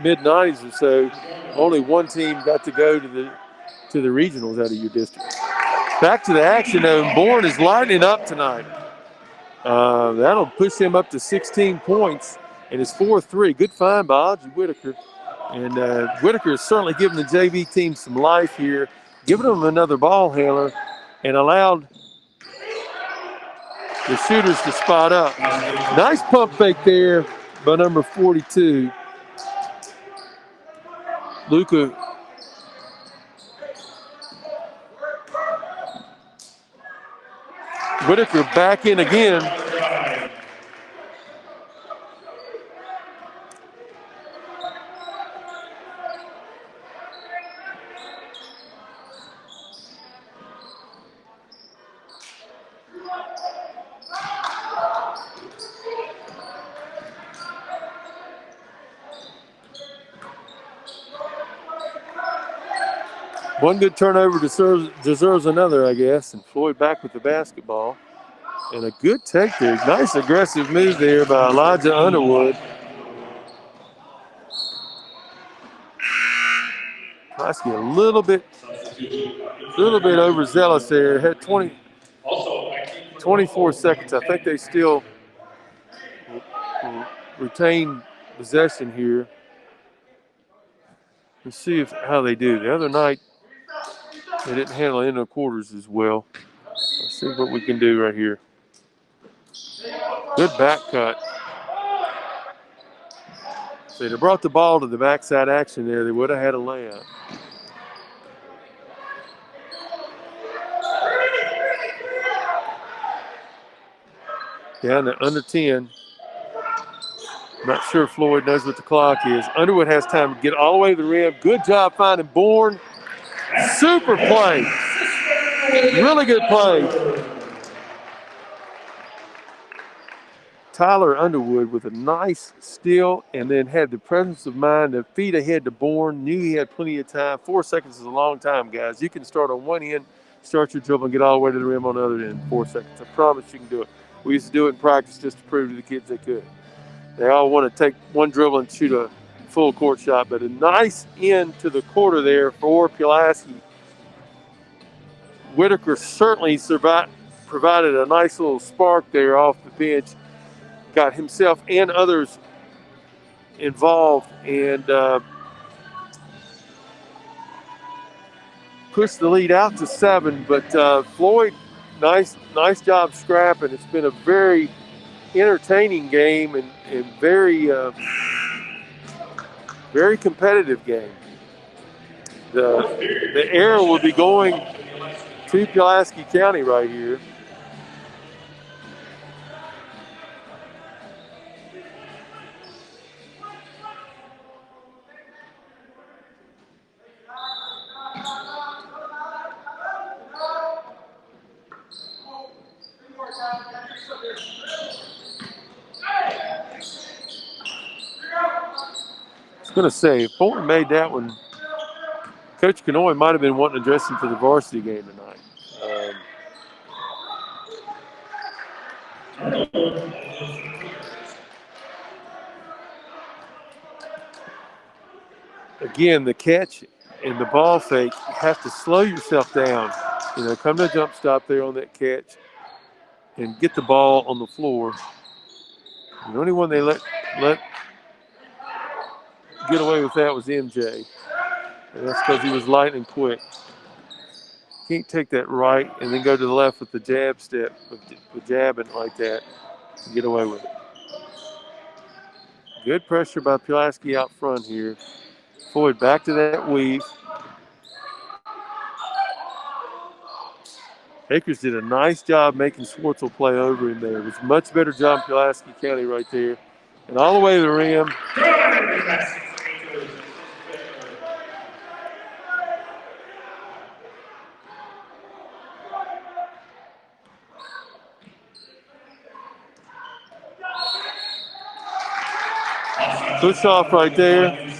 mid-90s or so, only one team got to go to the regionals out of your district. Back to the action, though. Bourne is lighting up tonight. That'll push him up to 16 points, and it's 4-3. Good find by Audrey Whitaker. And Whitaker is certainly giving the JV team some life here, giving them another ball handler, and allowed the shooters to spot up. Nice pump fake there by number 42. Luca Whitaker back in again. One good turnover deserves another, I guess. And Floyd back with the basketball. And a good take there. Nice aggressive move there by Elijah Underwood. Pulaski a little bit overzealous there. Had 24 seconds. I think they still retain possession here. Let's see how they do. The other night, they didn't handle in the quarters as well. Let's see what we can do right here. Good back cut. So they'd have brought the ball to the backside action there. They would have had a layup. Down to under 10. Not sure if Floyd knows what the clock is. Underwood has time to get all the way to the rim. Good job finding Bourne. Super play. Really good play. Tyler Underwood with a nice steal and then had the presence of mind to feed ahead to Bourne. Knew he had plenty of time. 4 seconds is a long time, guys. You can start on one end, start your dribble, and get all the way to the rim on the other end in 4 seconds. I promise you can do it. We used to do it in practice just to prove to the kids they could. They all want to take one dribble and shoot a full court shot, but a nice end to the quarter there for Pulaski. Whitaker certainly provided a nice little spark there off the bench, got himself and others involved, and pushed the lead out to 7. But Floyd, nice job scrapping. It's been a very entertaining game and very competitive game. The arrow will be going to Pulaski County right here. I was going to say, if Thornton made that one, Coach Kanoy might have been wanting to dress him for the varsity game tonight. Again, the catch and the ball fake, you have to slow yourself down. Come to a jump stop there on that catch and get the ball on the floor. The only one they let get away with that was MJ. And that's because he was lightning quick. Can't take that right and then go to the left with the jab step, with jabbing like that and get away with it. Good pressure by Pulaski out front here. Floyd back to that weave. Akers did a nice job making Schwartzel play over him there. It was a much better job in Pulaski County right there. And all the way to the rim. Push off right there.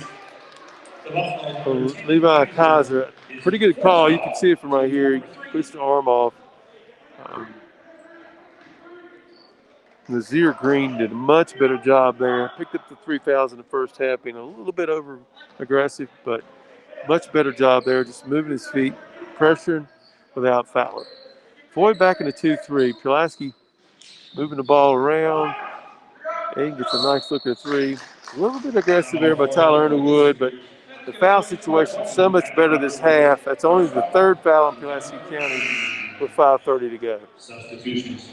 Levi Kaiser. Pretty good call. You can see it from right here. He pushed the arm off. Nazir Green did a much better job there. Picked up the 3 fouls in the first half, being a little bit over aggressive, but much better job there. Just moving his feet, pressuring without fouling. Floyd back in the 2-3. Pulaski moving the ball around. Aiden gets a nice look at 3. A little bit aggressive there by Tyler Underwood, but the foul situation so much better this half. That's only the 3rd foul in Pulaski County with 5:30 to go. Substitutions.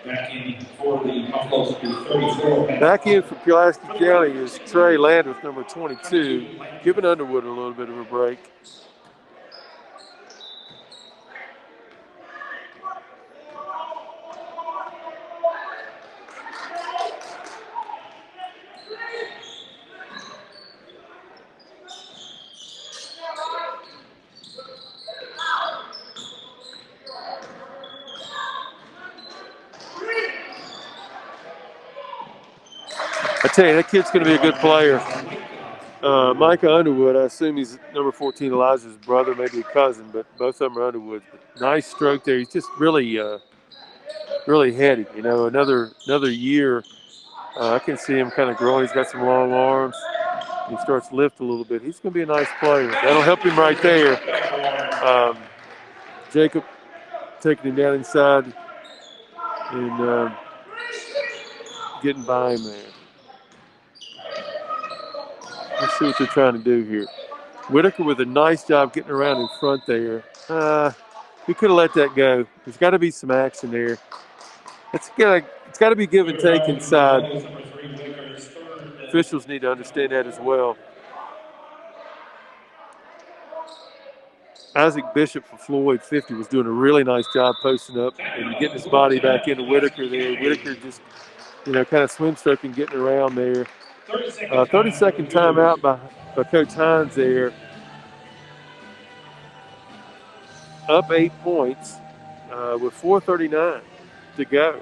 Back in for the Buffaloes, 34. Back in for Pulaski County is Trey Landreth, number 22, giving Underwood a little bit of a break. I tell you, that kid's going to be a good player. Micah Underwood, I assume he's number 14, Elijah's brother, maybe a cousin, but both of them are Underwoods. But nice stroke there. He's just really, really heady. Another year. I can see him kind of growing. He's got some long arms. He starts to lift a little bit. He's going to be a nice player. That'll help him right there. Jacob taking him down inside and getting by him there. Let's see what they're trying to do here. Whitaker with a nice job getting around in front there. We could have let that go. There's got to be some action there. It's got to be give and take inside. Officials need to understand that as well. Isaac Bishop for Floyd 50 was doing a really nice job posting up and getting his body back into Whitaker there. Whitaker just, kind of swim stroking, getting around there. 30-second timeout by Coach Hines there. Up 8 points with 4:39 to go.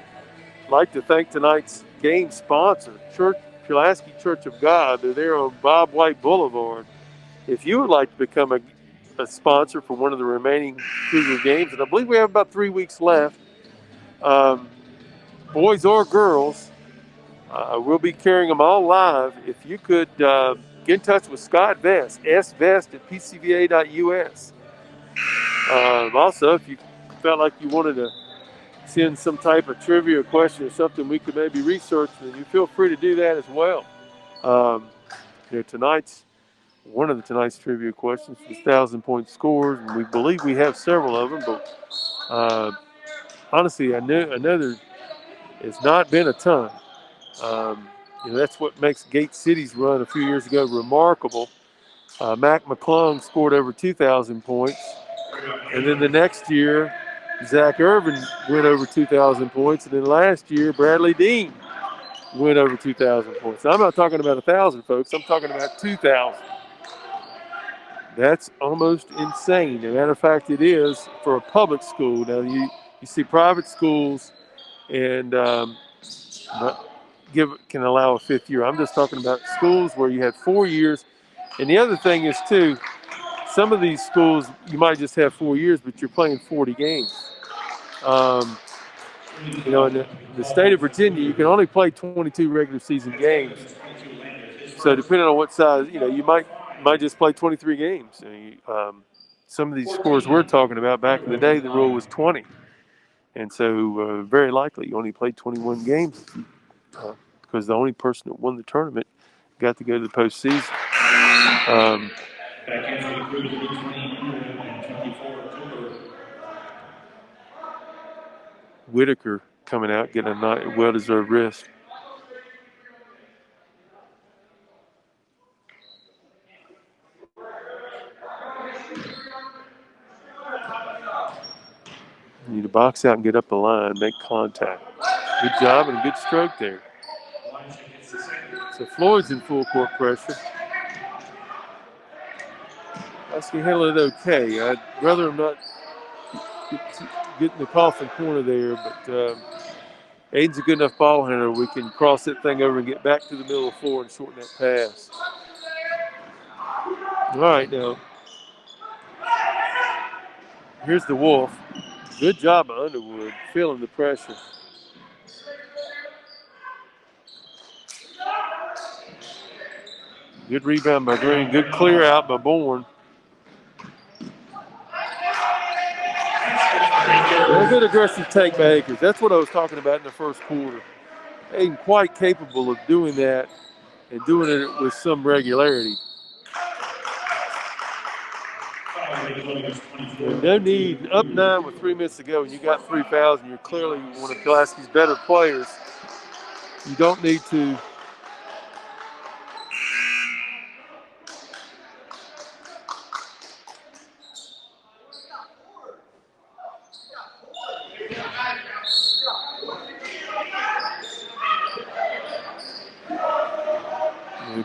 I'd like to thank tonight's game sponsor, Pulaski Church of God. They're there on Bob White Boulevard. If you would like to become a sponsor for one of the remaining Cougar games, and I believe we have about 3 weeks left, boys or girls, We'll be carrying them all live. If you could get in touch with Scott Vest, svest@pcva.us. Also, if you felt like you wanted to send some type of trivia question or something we could maybe research, then you feel free to do that as well. One of tonight's trivia questions was 1,000-point scores, and we believe we have several of them. But honestly, I know there has not been a ton. That's what makes Gate City's run a few years ago remarkable. Mac McClung scored over 2,000 points, and then the next year, Zach Irvin went over 2,000 points, and then last year, Bradley Dean went over 2,000 points. Now, I'm not talking about 1,000, folks. I'm talking about 2,000. That's almost insane. As a matter of fact, it is for a public school. Now, you see private schools and can allow a fifth year. I'm just talking about schools where you had 4 years. And the other thing is, too, some of these schools, you might just have 4 years, but you're playing 40 games. In the state of Virginia, you can only play 22 regular season games. So depending on what size, you might just play 23 games. Some of these scores we're talking about, back in the day, the rule was 20. And so very likely you only played 21 games because the only person that won the tournament got to go to the postseason. Whitaker coming out, getting a well-deserved rest. You need to box out and get up the line, make contact. Good job and a good stroke there. So Floyd's in full court pressure. Pulaski handled it okay. I'd rather him not get in the coffin corner there, but Aiden's a good enough ball handler. We can cross that thing over and get back to the middle of the floor and shorten that pass. All right, now here's the Wolf. Good job by Underwood, feeling the pressure. Good rebound by Green. Good clear out by Bourne. A good aggressive take by Akers. That's what I was talking about in the first quarter. Aiden quite capable of doing that and doing it with some regularity. No need, up 9 with 3 minutes to go, and you got 3 fouls, and you're clearly one of Pulaski's better players. You don't need to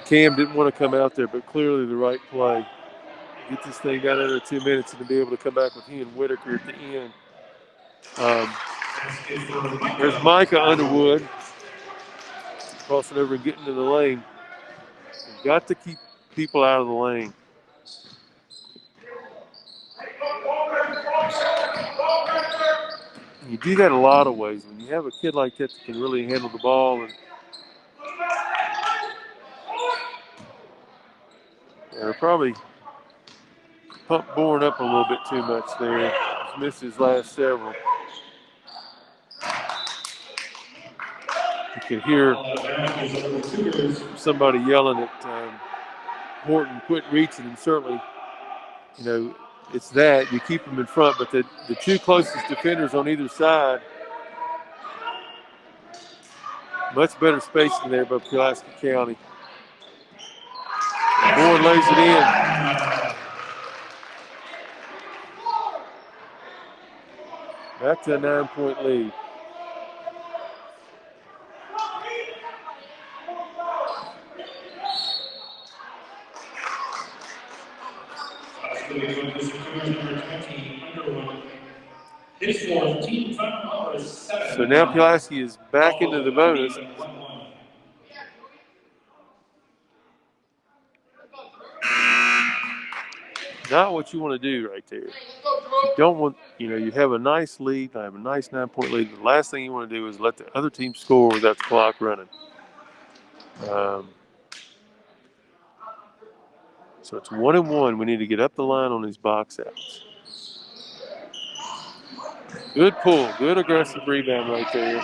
Cam didn't want to come out there, but clearly the right play. Get this thing down under 2 minutes and to be able to come back with he and Whitaker at the end. There's Micah Underwood crossing over and getting to the lane. You've got to keep people out of the lane. You do that a lot of ways. When you have a kid like that can really handle the ball, and they're probably pumped Bourne up a little bit too much there. He's missed his last several. You can hear somebody yelling at Horton, quit reaching, and certainly, it's that. You keep them in front, but the two closest defenders on either side, much better spacing there by Pulaski County. Bourne lays it in. Back to a 9-point lead. So now Pulaski is back into the bonus. Not what you want to do right there. You don't want, you have a nice lead, I have a nice 9-point lead. The last thing you want to do is let the other team score without the clock running. So it's 1-1. We need to get up the line on these box outs. Good pull. Good aggressive rebound right there.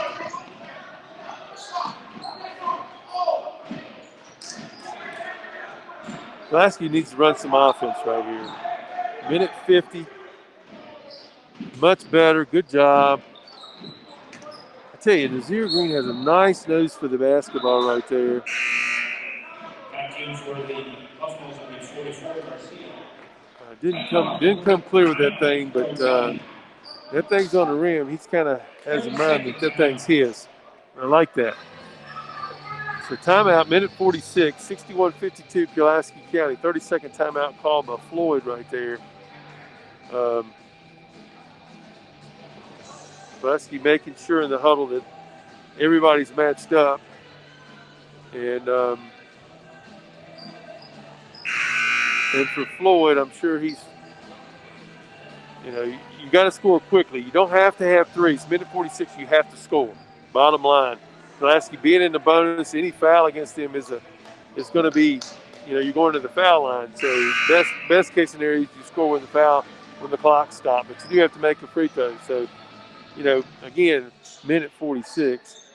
Pulaski needs to run some offense right here. Minute 50. Much better. Good job. I tell you, Nazir Green has a nice nose for the basketball right there. Didn't come clear with that thing, but that thing's on the rim. He's kind of has in mind that thing's his. I like that. So timeout, minute 46, 61-52 Pulaski County. 30-second timeout called by Floyd right there. Pulaski making sure in the huddle that everybody's matched up. And for Floyd, I'm sure he's, you got to score quickly. You don't have to have threes. Minute 46, you have to score. Bottom line. Pulaski being in the bonus, any foul against him is going to be, you're going to the foul line. So best case scenario is you score when the clock stops. But you do have to make a free throw. So, again, minute 46.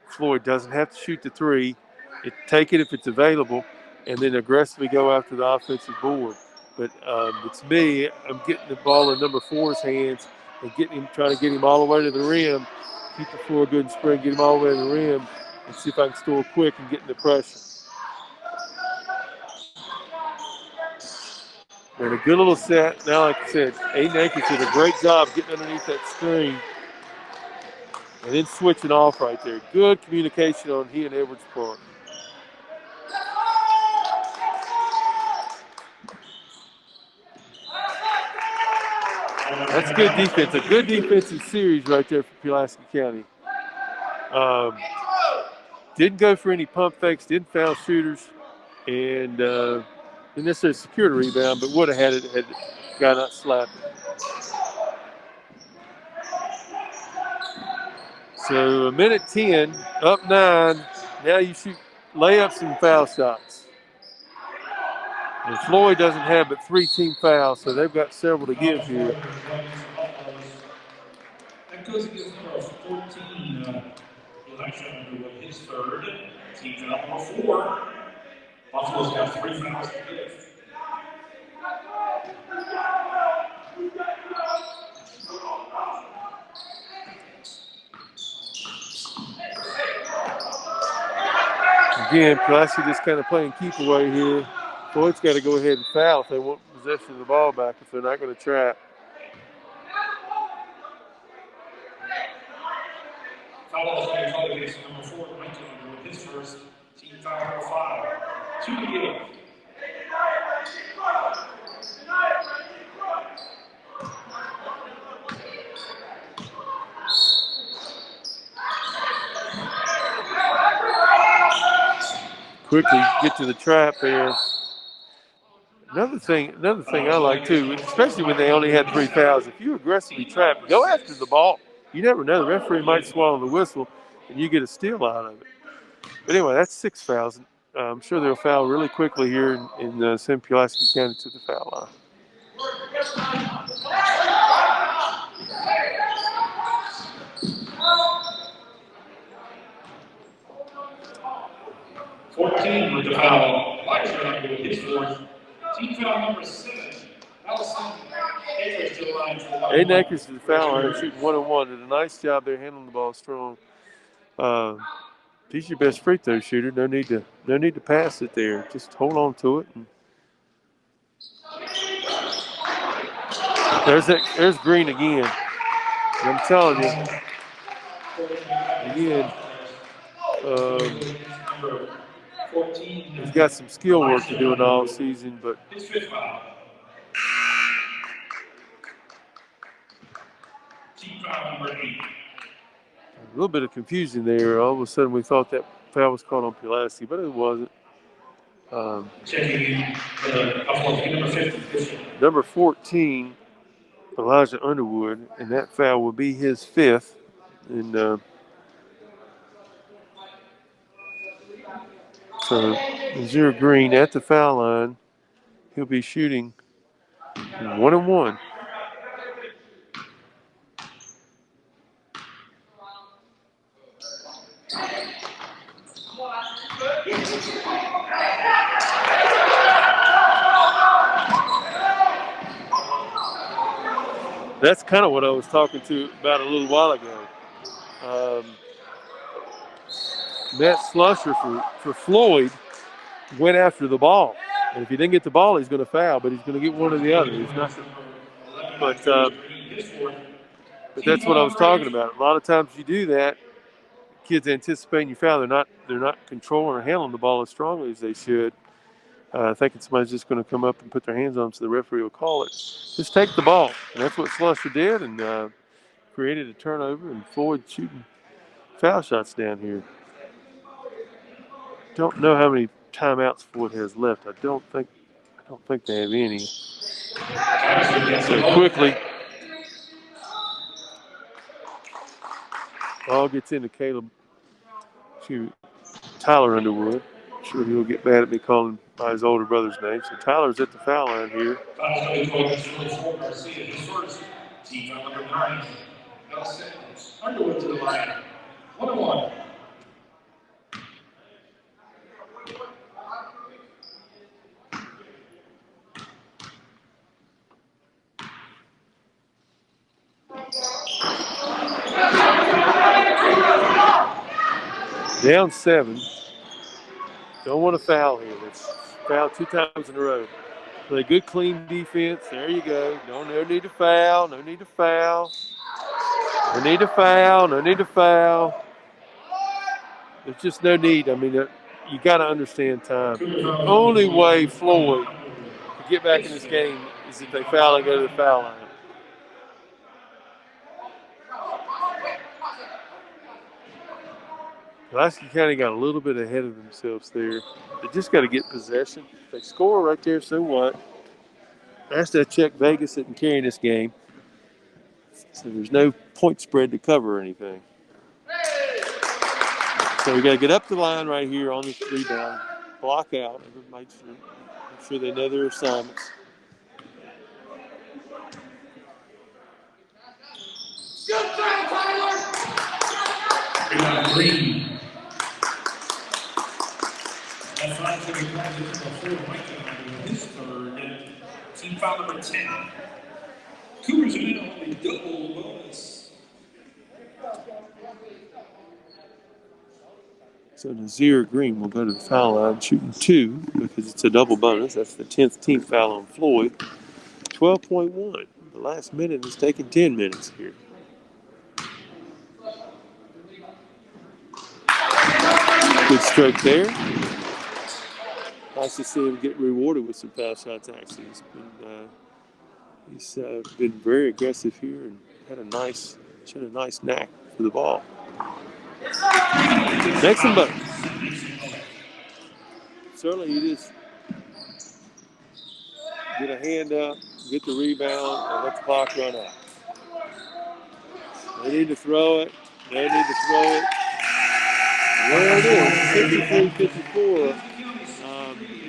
Floyd doesn't have to shoot the three. Take it if it's available, and then aggressively go after the offensive board. But it's me. I'm getting the ball in number 4's hands and trying to get him all the way to the rim. Keep the floor good and spread, get him all the way to the rim, and see if I can score quick and get in the pressure. And a good little set. Now, like I said, Aiden Akins did a great job getting underneath that screen and then switching off right there. Good communication on he and Edwards' part. That's good defense. A good defensive series right there for Pulaski County. Didn't go for any pump fakes, didn't foul shooters, and didn't necessarily secure the rebound, but would have had it had the guy not slapped it. So a minute 10, up 9. Now you shoot layups and foul shots. And Floyd doesn't have but 3 team fouls, so they've got several to give here. That goes against number 14, election with his third. Team foul number 4. Buffalo's got 3 fouls to give. Again, Pulaski just kind of playing keep away here. Floyd's got to go ahead and foul if they want possession of the ball back, if they're not going to trap. Foul is going to call against number 4, with his first. Team foul number 5. 2 to give. Quickly get to the trap there. Another thing I like too, especially when they only had 3 fouls, if you aggressively trap, go after the ball. You never know. The referee might swallow the whistle and you get a steal out of it. But anyway, that's 6 fouls. I'm sure they'll foul really quickly here in send Pulaski County to the foul line. With the foul, with his fourth. Team foul number 7. Aiden Akers to the foul line, shooting 1-on-1. Did a nice job there, handling the ball strong. He's your best free throw shooter. No need to pass it there. Just hold on to it. There's Green again. I'm telling you, again. He's got some skill work to do in all season, but a little bit of confusion there. All of a sudden, we thought that foul was called on Pulaski, but it wasn't. Number 14, Elijah Underwood, and that foul will be his 5th. And So Zero Green at the foul line. He'll be shooting 1-1. That's kind of what I was talking to about a little while ago. Matt Slusher for Floyd went after the ball. And if he didn't get the ball, he's going to foul, but he's going to get one or the other. He's not. But that's what I was talking about. A lot of times you do that, kids anticipating you foul. They're not controlling or handling the ball as strongly as they should. Thinking somebody's just going to come up and put their hands on them so the referee will call it. Just take the ball. And that's what Slusher did and created a turnover, and Floyd shooting foul shots down here. Don't know how many timeouts Floyd has left. I don't think they have any. So quickly, ball gets into Tyler Underwood. I'm sure he'll get mad at me calling by his older brother's name. So Tyler's at the foul line here. Underwood to the line. 1-1. Down 7. Don't want to foul here. It's fouled 2 times in a row. Play good, clean defense. There you go. No need to foul. No need to foul. No need to foul. No need to foul. There's just no need. I mean, you got to understand time. The only way Floyd can get back in this game is if they foul and go to the foul line. Pulaski County got a little bit ahead of themselves there. They just got to get possession. If they score right there, so what? That's that check Vegas isn't carrying this game. So there's no point spread to cover or anything. So we got to get up the line right here on this rebound. Block out. Make sure they know their assignments. Green. That's right, so we practiced before Mike his third. Team foul number 10. Cougars are now on a double bonus. So Nazir Green will go to the foul line, shooting 2 because it's a double bonus. That's the 10th team foul on Floyd. 12.1. The last minute is taking 10 minutes here. Good stroke there. Nice to see him get rewarded with some foul shots. Actually, he's been very aggressive here and showed a nice knack for the ball. Next and bonus. Certainly, you just get a hand up, get the rebound, and let the clock run out. No need to throw it. No need to throw it. There it is, 53-54.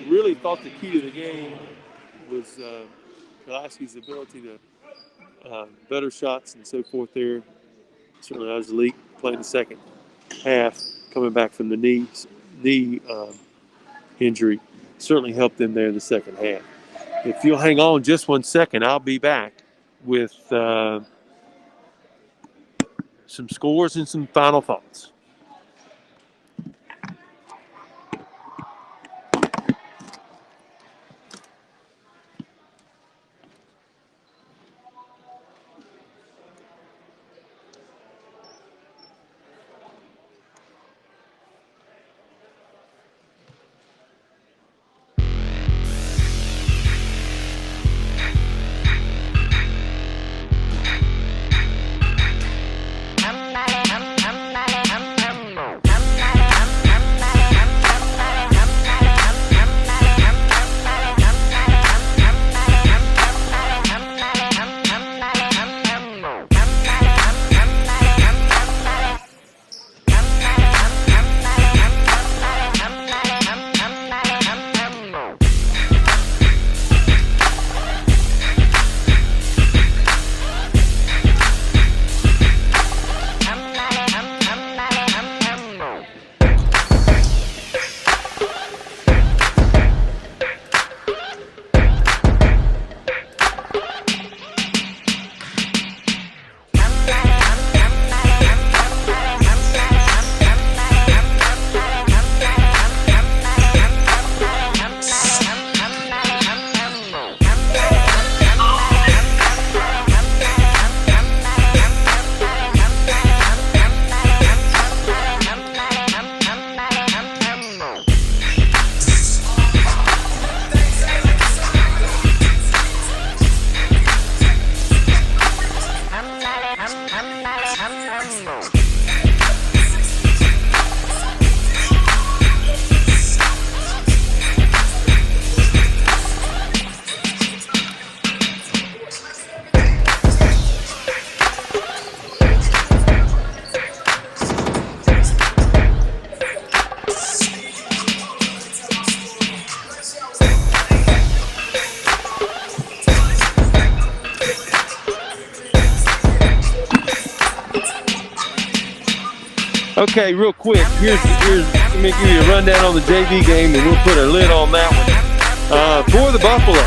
Really thought the key to the game was Pulaski's ability to better shots and so forth there. Certainly, as Leak playing the second half, coming back from the knee injury, certainly helped them there in the second half. If you'll hang on just 1 second, I'll be back with some scores and some final thoughts. Okay, real quick, here's let me give you a rundown on the JV game, and we'll put a lid on that one. For the Buffalo,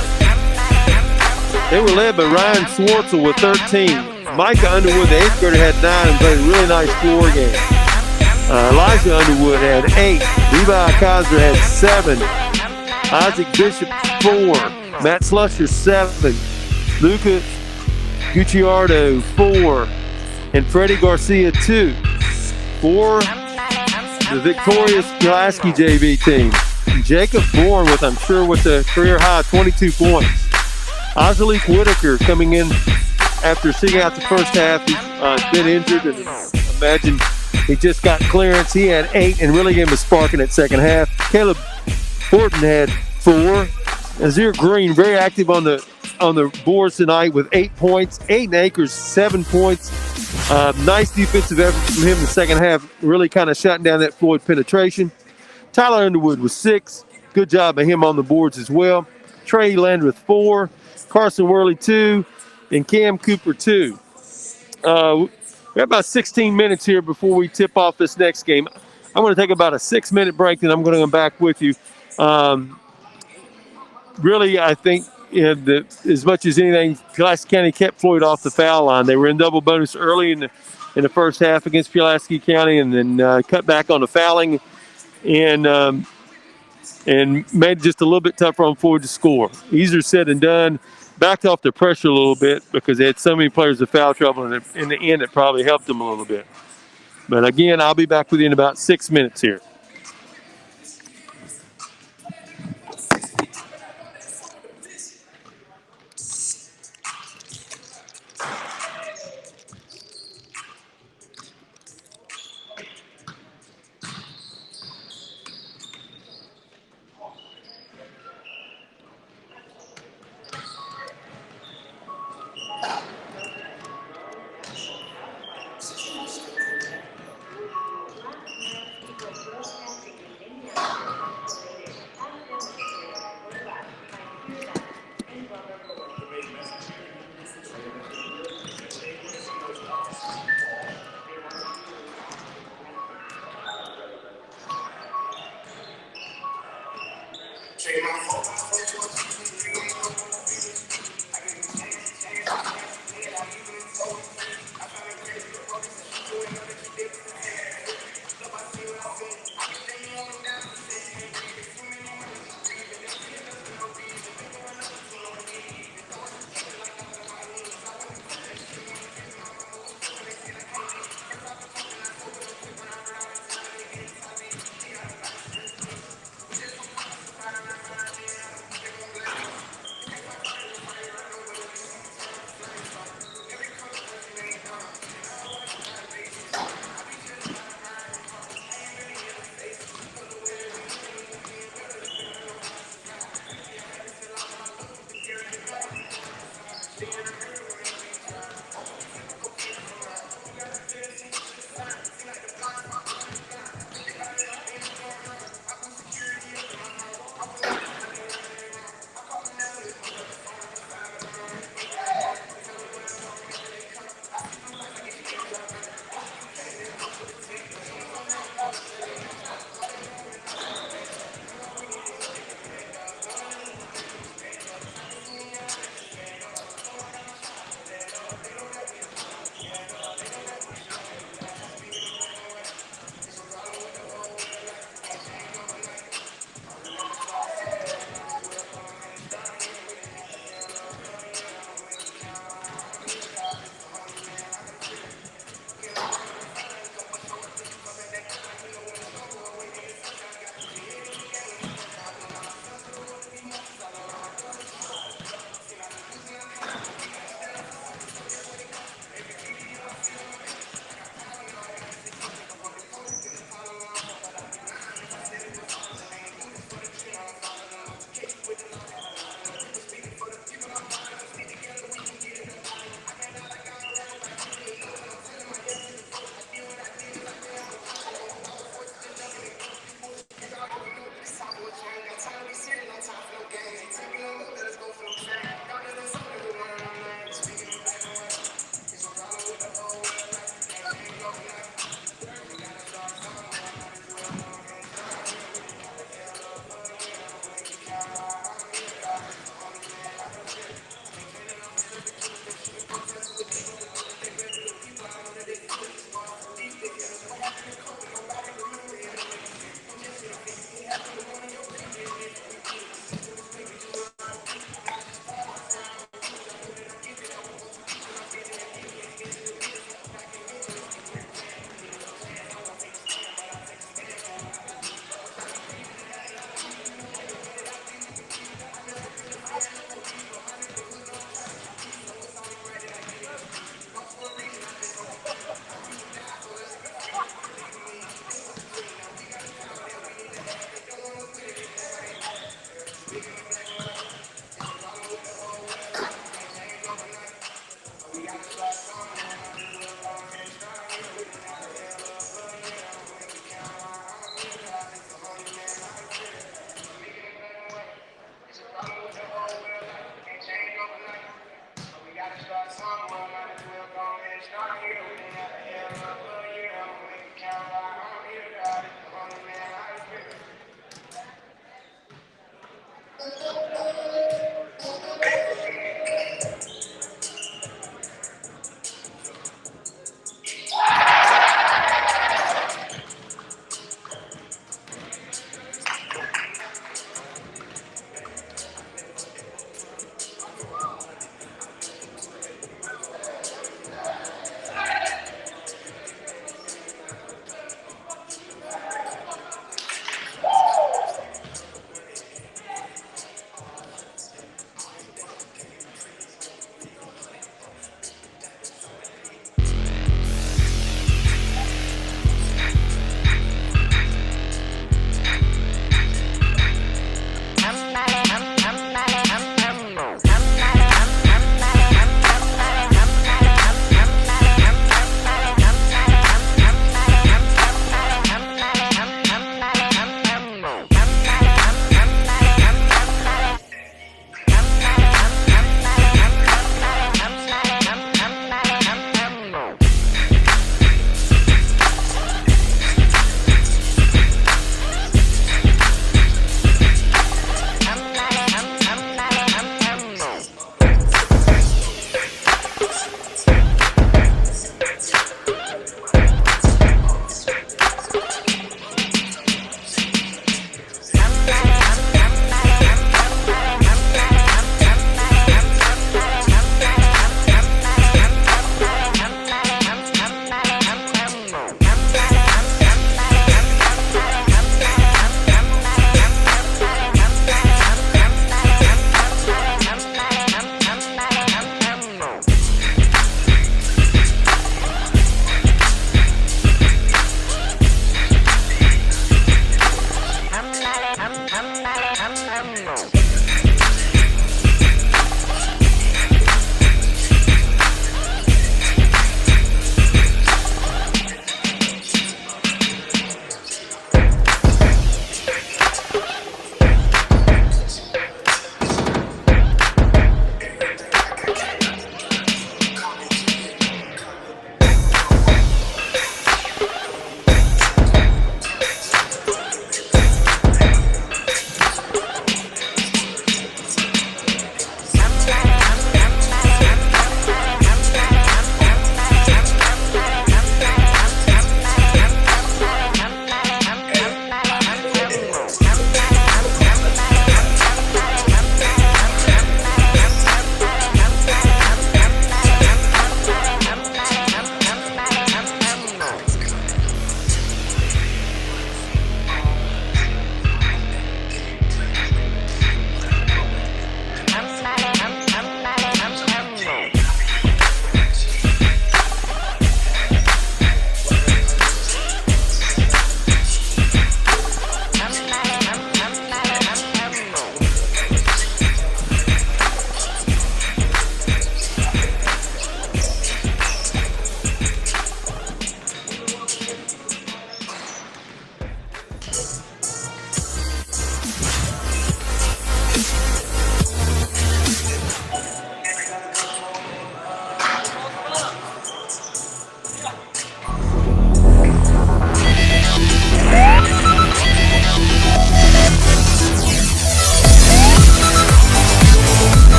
they were led by Ryan Swartzel with 13. Micah Underwood, the 8th grader, had 9 and played a really nice floor game. Elijah Underwood had 8. Levi Kaiser had 7. Isaac Bishop 4. Matt Slusher 7. Luca Gucciardo 4. And Freddie Garcia 2. For the victorious Pulaski JV team, Jacob Bourne with, I'm sure, with a career high 22 points. Angelique Whitaker coming in after sitting out the first half. He's been injured, and imagine he just got clearance. He had 8 and really gave him a spark in that second half. Caleb Horton had 4. Azir Green very active on the boards tonight with 8 points. Aiden Akers 7 points. Nice defensive effort from him in the second half, really kind of shutting down that Floyd penetration. Tyler Underwood was 6. Good job of him on the boards as well. Trey Landreth 4. Carson Worley 2. And Cam Cooper 2. We have about 16 minutes here before we tip off this next game. I'm going to take about a 6-minute break, then I'm going to come back with you. Really, I think as much as anything, Pulaski County kept Floyd off the foul line. They were in double bonus early in the first half against Pulaski County, and then cut back on the fouling and made it just a little bit tougher on Floyd to score. Easier said than done. Backed off the pressure a little bit because they had so many players with foul trouble, and in the end, it probably helped them a little bit. But again, I'll be back with you in about 6 minutes here.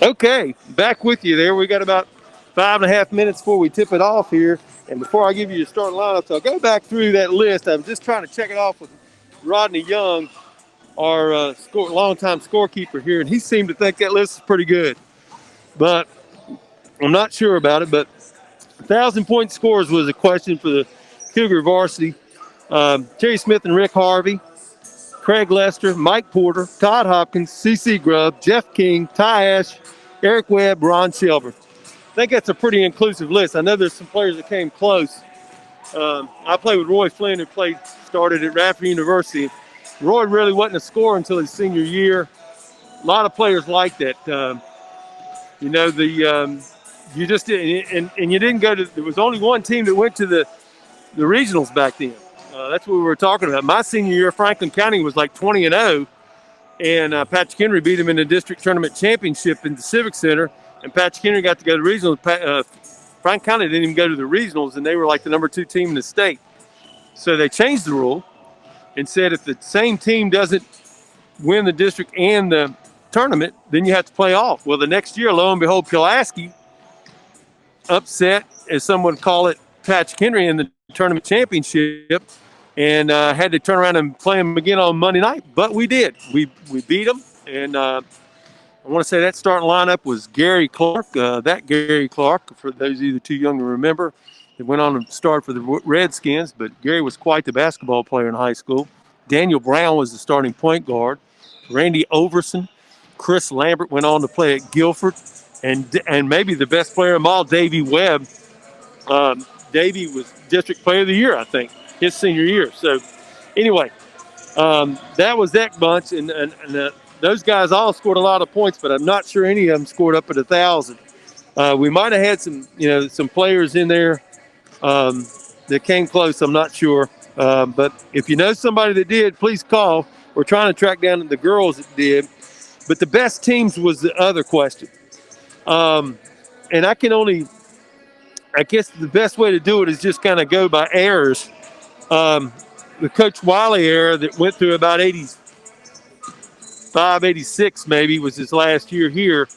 Okay, back with you there. We got about 5.5 minutes before we tip it off here. And before I give you your starting lineups, I'll go back through that list. I'm just trying to check it off with Rodney Young, our longtime scorekeeper here, and he seemed to think that list is pretty good. But I'm not sure about it. But 1,000-point scores was a question for the Cougar varsity. Terry Smith and Rick Harvey, Craig Lester, Mike Porter, Todd Hopkins, C.C. Grubb, Jeff King, Ty Ash, Eric Webb, Ron Shelburne. I think that's a pretty inclusive list. I know there's some players that came close. I played with Roy Flynn, who started at Radford University. Roy really wasn't a scorer until his senior year. A lot of players like that. You just didn't, and you didn't go to. There was only one team that went to the regionals back then. That's what we were talking about. My senior year, Franklin County was like 20-0, and Patrick Henry beat them in the district tournament championship in the Civic Center. And Patrick Henry got to go to regionals. Franklin County didn't even go to the regionals, and they were like the number 2 team in the state. So they changed the rule and said if the same team doesn't win the district and the tournament, then you have to play off. Well, the next year, lo and behold, Pulaski upset, as some would call it, Patrick Henry in the tournament championship, and had to turn around and play them again on Monday night. But we did. We beat them, and I want to say that starting lineup was Gary Clark. That Gary Clark, for those either too young to remember, that went on to start for the Redskins, but Gary was quite the basketball player in high school. Daniel Brown was the starting point guard. Randy Overson, Chris Lambert went on to play at Guilford, and maybe the best player of them all, Davey Webb. Davey was District Player of the Year, I think, his senior year. So, anyway, that was that bunch, and those guys all scored a lot of points, but I'm not sure any of them scored up at 1,000. We might have had some players in there that came close. I'm not sure, but if you know somebody that did, please call. We're trying to track down the girls that did, but the best teams was the other question. And I guess the best way to do it is just kind of go by errors. the Coach Wiley era that went through about 85, 86 maybe was his last year here.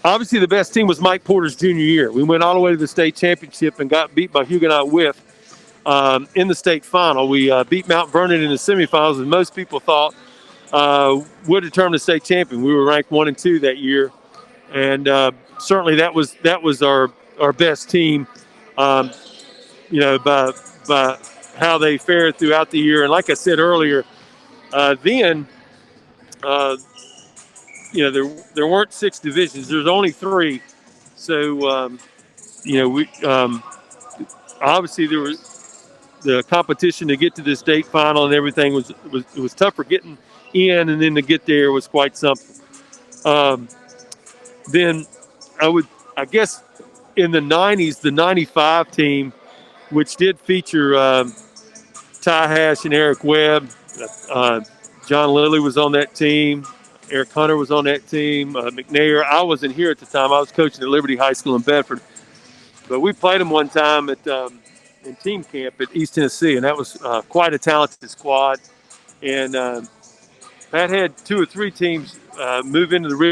Obviously, the best team was Mike Porter's junior year. We went all the way to the state championship and got beat by Huguenot Whiff in the state final. We beat Mount Vernon in the semifinals, and most people thought would determine the state champion. We were ranked 1 and 2 that year, and certainly that was our best team. By how they fared throughout the year, and like I said earlier, then. There weren't 6 divisions. There's only 3. So, we obviously there was the competition to get to the state final and everything was tougher getting in, and then to get there was quite something. Then I guess in the 90s, the 95 team, which did feature Ty Hash and Eric Webb, John Lilly was on that team. Eric Hunter was on that team. McNair. I wasn't here at the time. I was coaching at Liberty High School in Bedford. But we played them one time in team camp at East Tennessee, and that was quite a talented squad. And Pat had 2 or 3 teams move into the